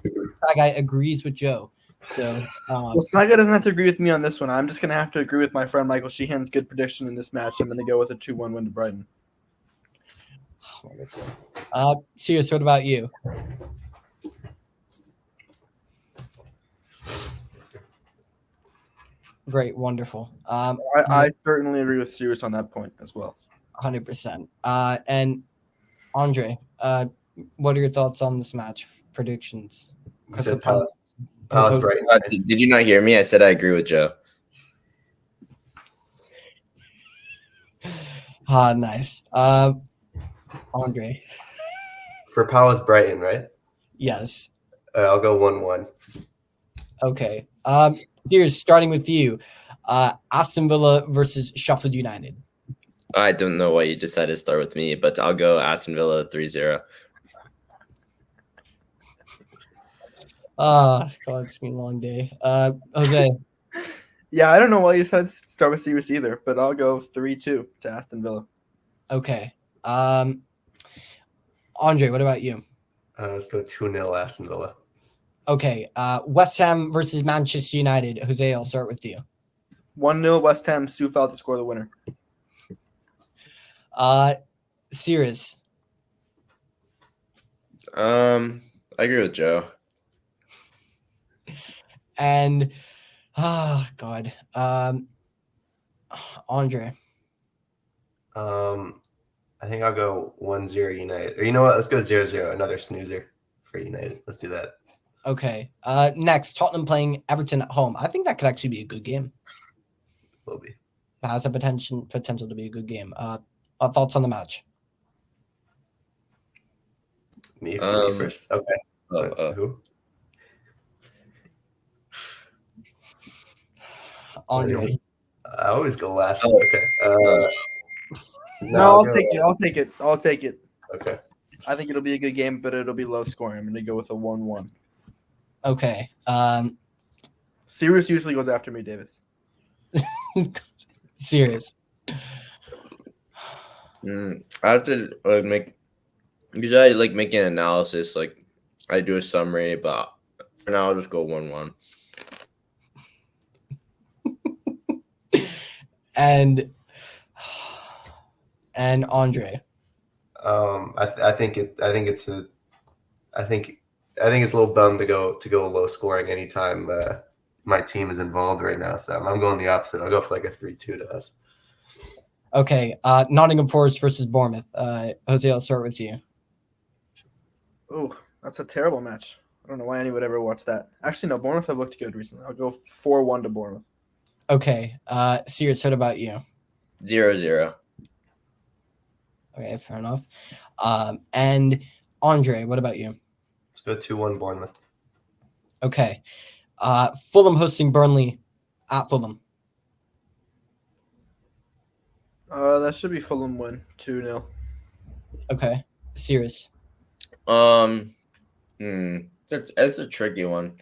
guy agrees with Joe. So,
Snaga doesn't have to agree with me on this one. I'm just going to have to agree with my friend Michael Sheehan's good prediction in this match. I'm going to go with a 2-1 win to Brighton.
Sirius, what about you? Great, wonderful.
I certainly agree with Sirius on that point as well.
100%. And Andre, what are your thoughts on this match predictions?
You said Palace Brighton.
Did you not hear me? I said I agree with Joe.
Nice. Andre.
For Palace Brighton, right?
Yes.
I'll go 1-1.
Okay. Here's starting with you. Aston Villa versus Sheffield United.
I don't know why you decided to start with me, but I'll go Aston Villa 3-0.
God, it's been a long day. Jose.
Yeah, I don't know why you decided to start with Sirius either, but I'll go 3-2 to Aston Villa.
Okay. Andre, what about you?
Let's go 2-0 Aston Villa.
Okay. West Ham versus Manchester United. Jose, I'll start with you.
1-0 West Ham. Sufal to score the winner.
Sirius.
I agree with Joe.
And God. Andre.
I think I'll go 1-0 United. Or you know what? Let's go 0-0. Another snoozer for United. Let's do that.
Okay. Next, Tottenham playing Everton at home. I think that could actually be a good game.
Will be.
It has a potential to be a good game. Thoughts on the match?
Me first. Okay. Who?
Andre.
I always go last.
Oh.
Okay.
No, I'll take it.
Okay.
I think it'll be a good game, but it'll be low scoring. I'm going to go with a 1-1.
Okay.
Sirius usually goes after me, Davis.
Serious.
I have to usually I make an analysis, like I do a summary, but for now I'll just go 1-1.
And Andre.
I think it's a little dumb to go low scoring anytime my team is involved right now. So I'm going the opposite. I'll go for like a 3-2 to us.
Okay. Nottingham Forest versus Bournemouth. Jose, I'll start with you.
Oh, that's a terrible match. I don't know why anyone would ever watch that. Actually, no, Bournemouth have looked good recently. I'll go 4-1 to Bournemouth.
Okay. Sirius, what about you?
0-0.
Okay, fair enough. And Andre, what about you?
Let's go 2-1 Bournemouth.
Okay. Fulham hosting Burnley at Fulham.
That should be Fulham win 2-0.
Okay. Sirius.
That's a tricky one.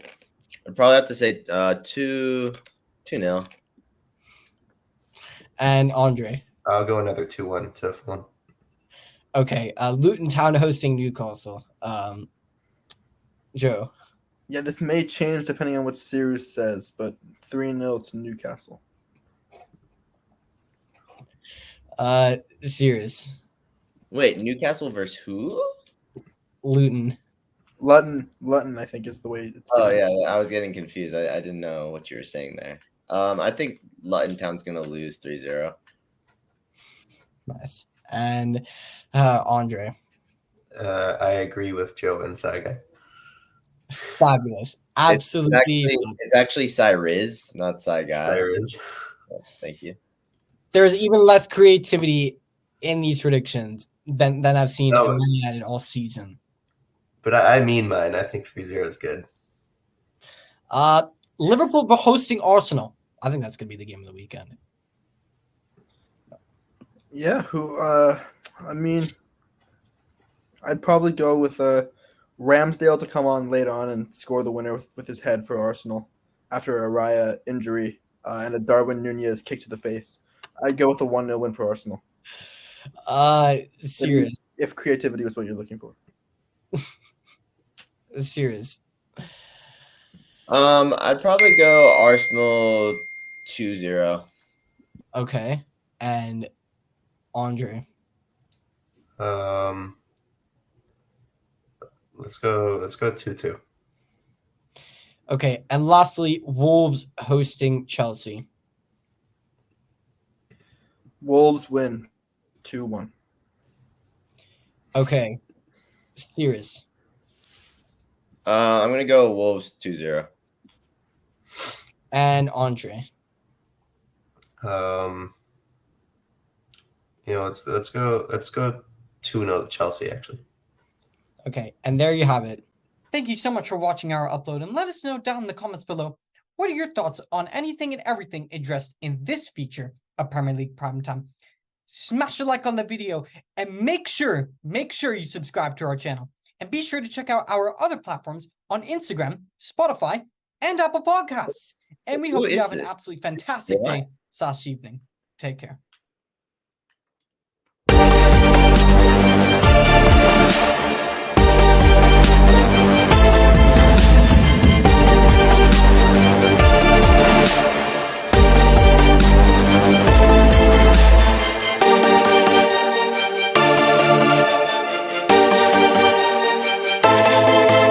I'd probably have to say 2-0.
And Andre.
I'll go another 2-1 to Fulham.
Okay. Luton Town hosting Newcastle. Joe.
Yeah, this may change depending on what Sirius says, but 3-0 to Newcastle.
Sirius.
Wait, Newcastle versus who?
Luton.
Luton, I think, is the way it's
Oh
pronounced.
yeah, I was getting confused. I didn't know what you were saying there. I think Luton Town's gonna lose 3-0.
Nice. And Andre.
I agree with Joe and Saga.
Fabulous. Absolutely.
It's actually Cyrus, not Saigai.
Cyrus.
Thank you.
There's even less creativity in these predictions than I've seen in Man United all season.
But I mean mine. I think 3-0 is good.
Liverpool hosting Arsenal. I think that's going to be the game of the weekend.
Yeah, I'd probably go with Ramsdale to come on late on and score the winner with his head for Arsenal after a Raya injury and a Darwin Nunez kick to the face. I'd go with a 1-0 win for Arsenal.
Serious.
If creativity was what you're looking for.
Serious.
I'd probably go Arsenal 2-0.
Okay. And Andre.
Let's go 2-2.
Okay. And lastly, Wolves hosting Chelsea.
Wolves win 2-1.
Okay. Serious.
I'm gonna go Wolves 2-0.
And Andre.
Let's go 2-0 to Chelsea actually.
Okay. And there you have it. Thank you so much for watching our upload, and let us know down in the comments below, what are your thoughts on anything and everything addressed in this feature of Premier League Primetime? Smash a like on the video, and make sure you subscribe to our channel. And be sure to check out our other platforms on Instagram, Spotify, and Apple Podcasts. And we hope you have an absolutely fantastic day / evening. Take care.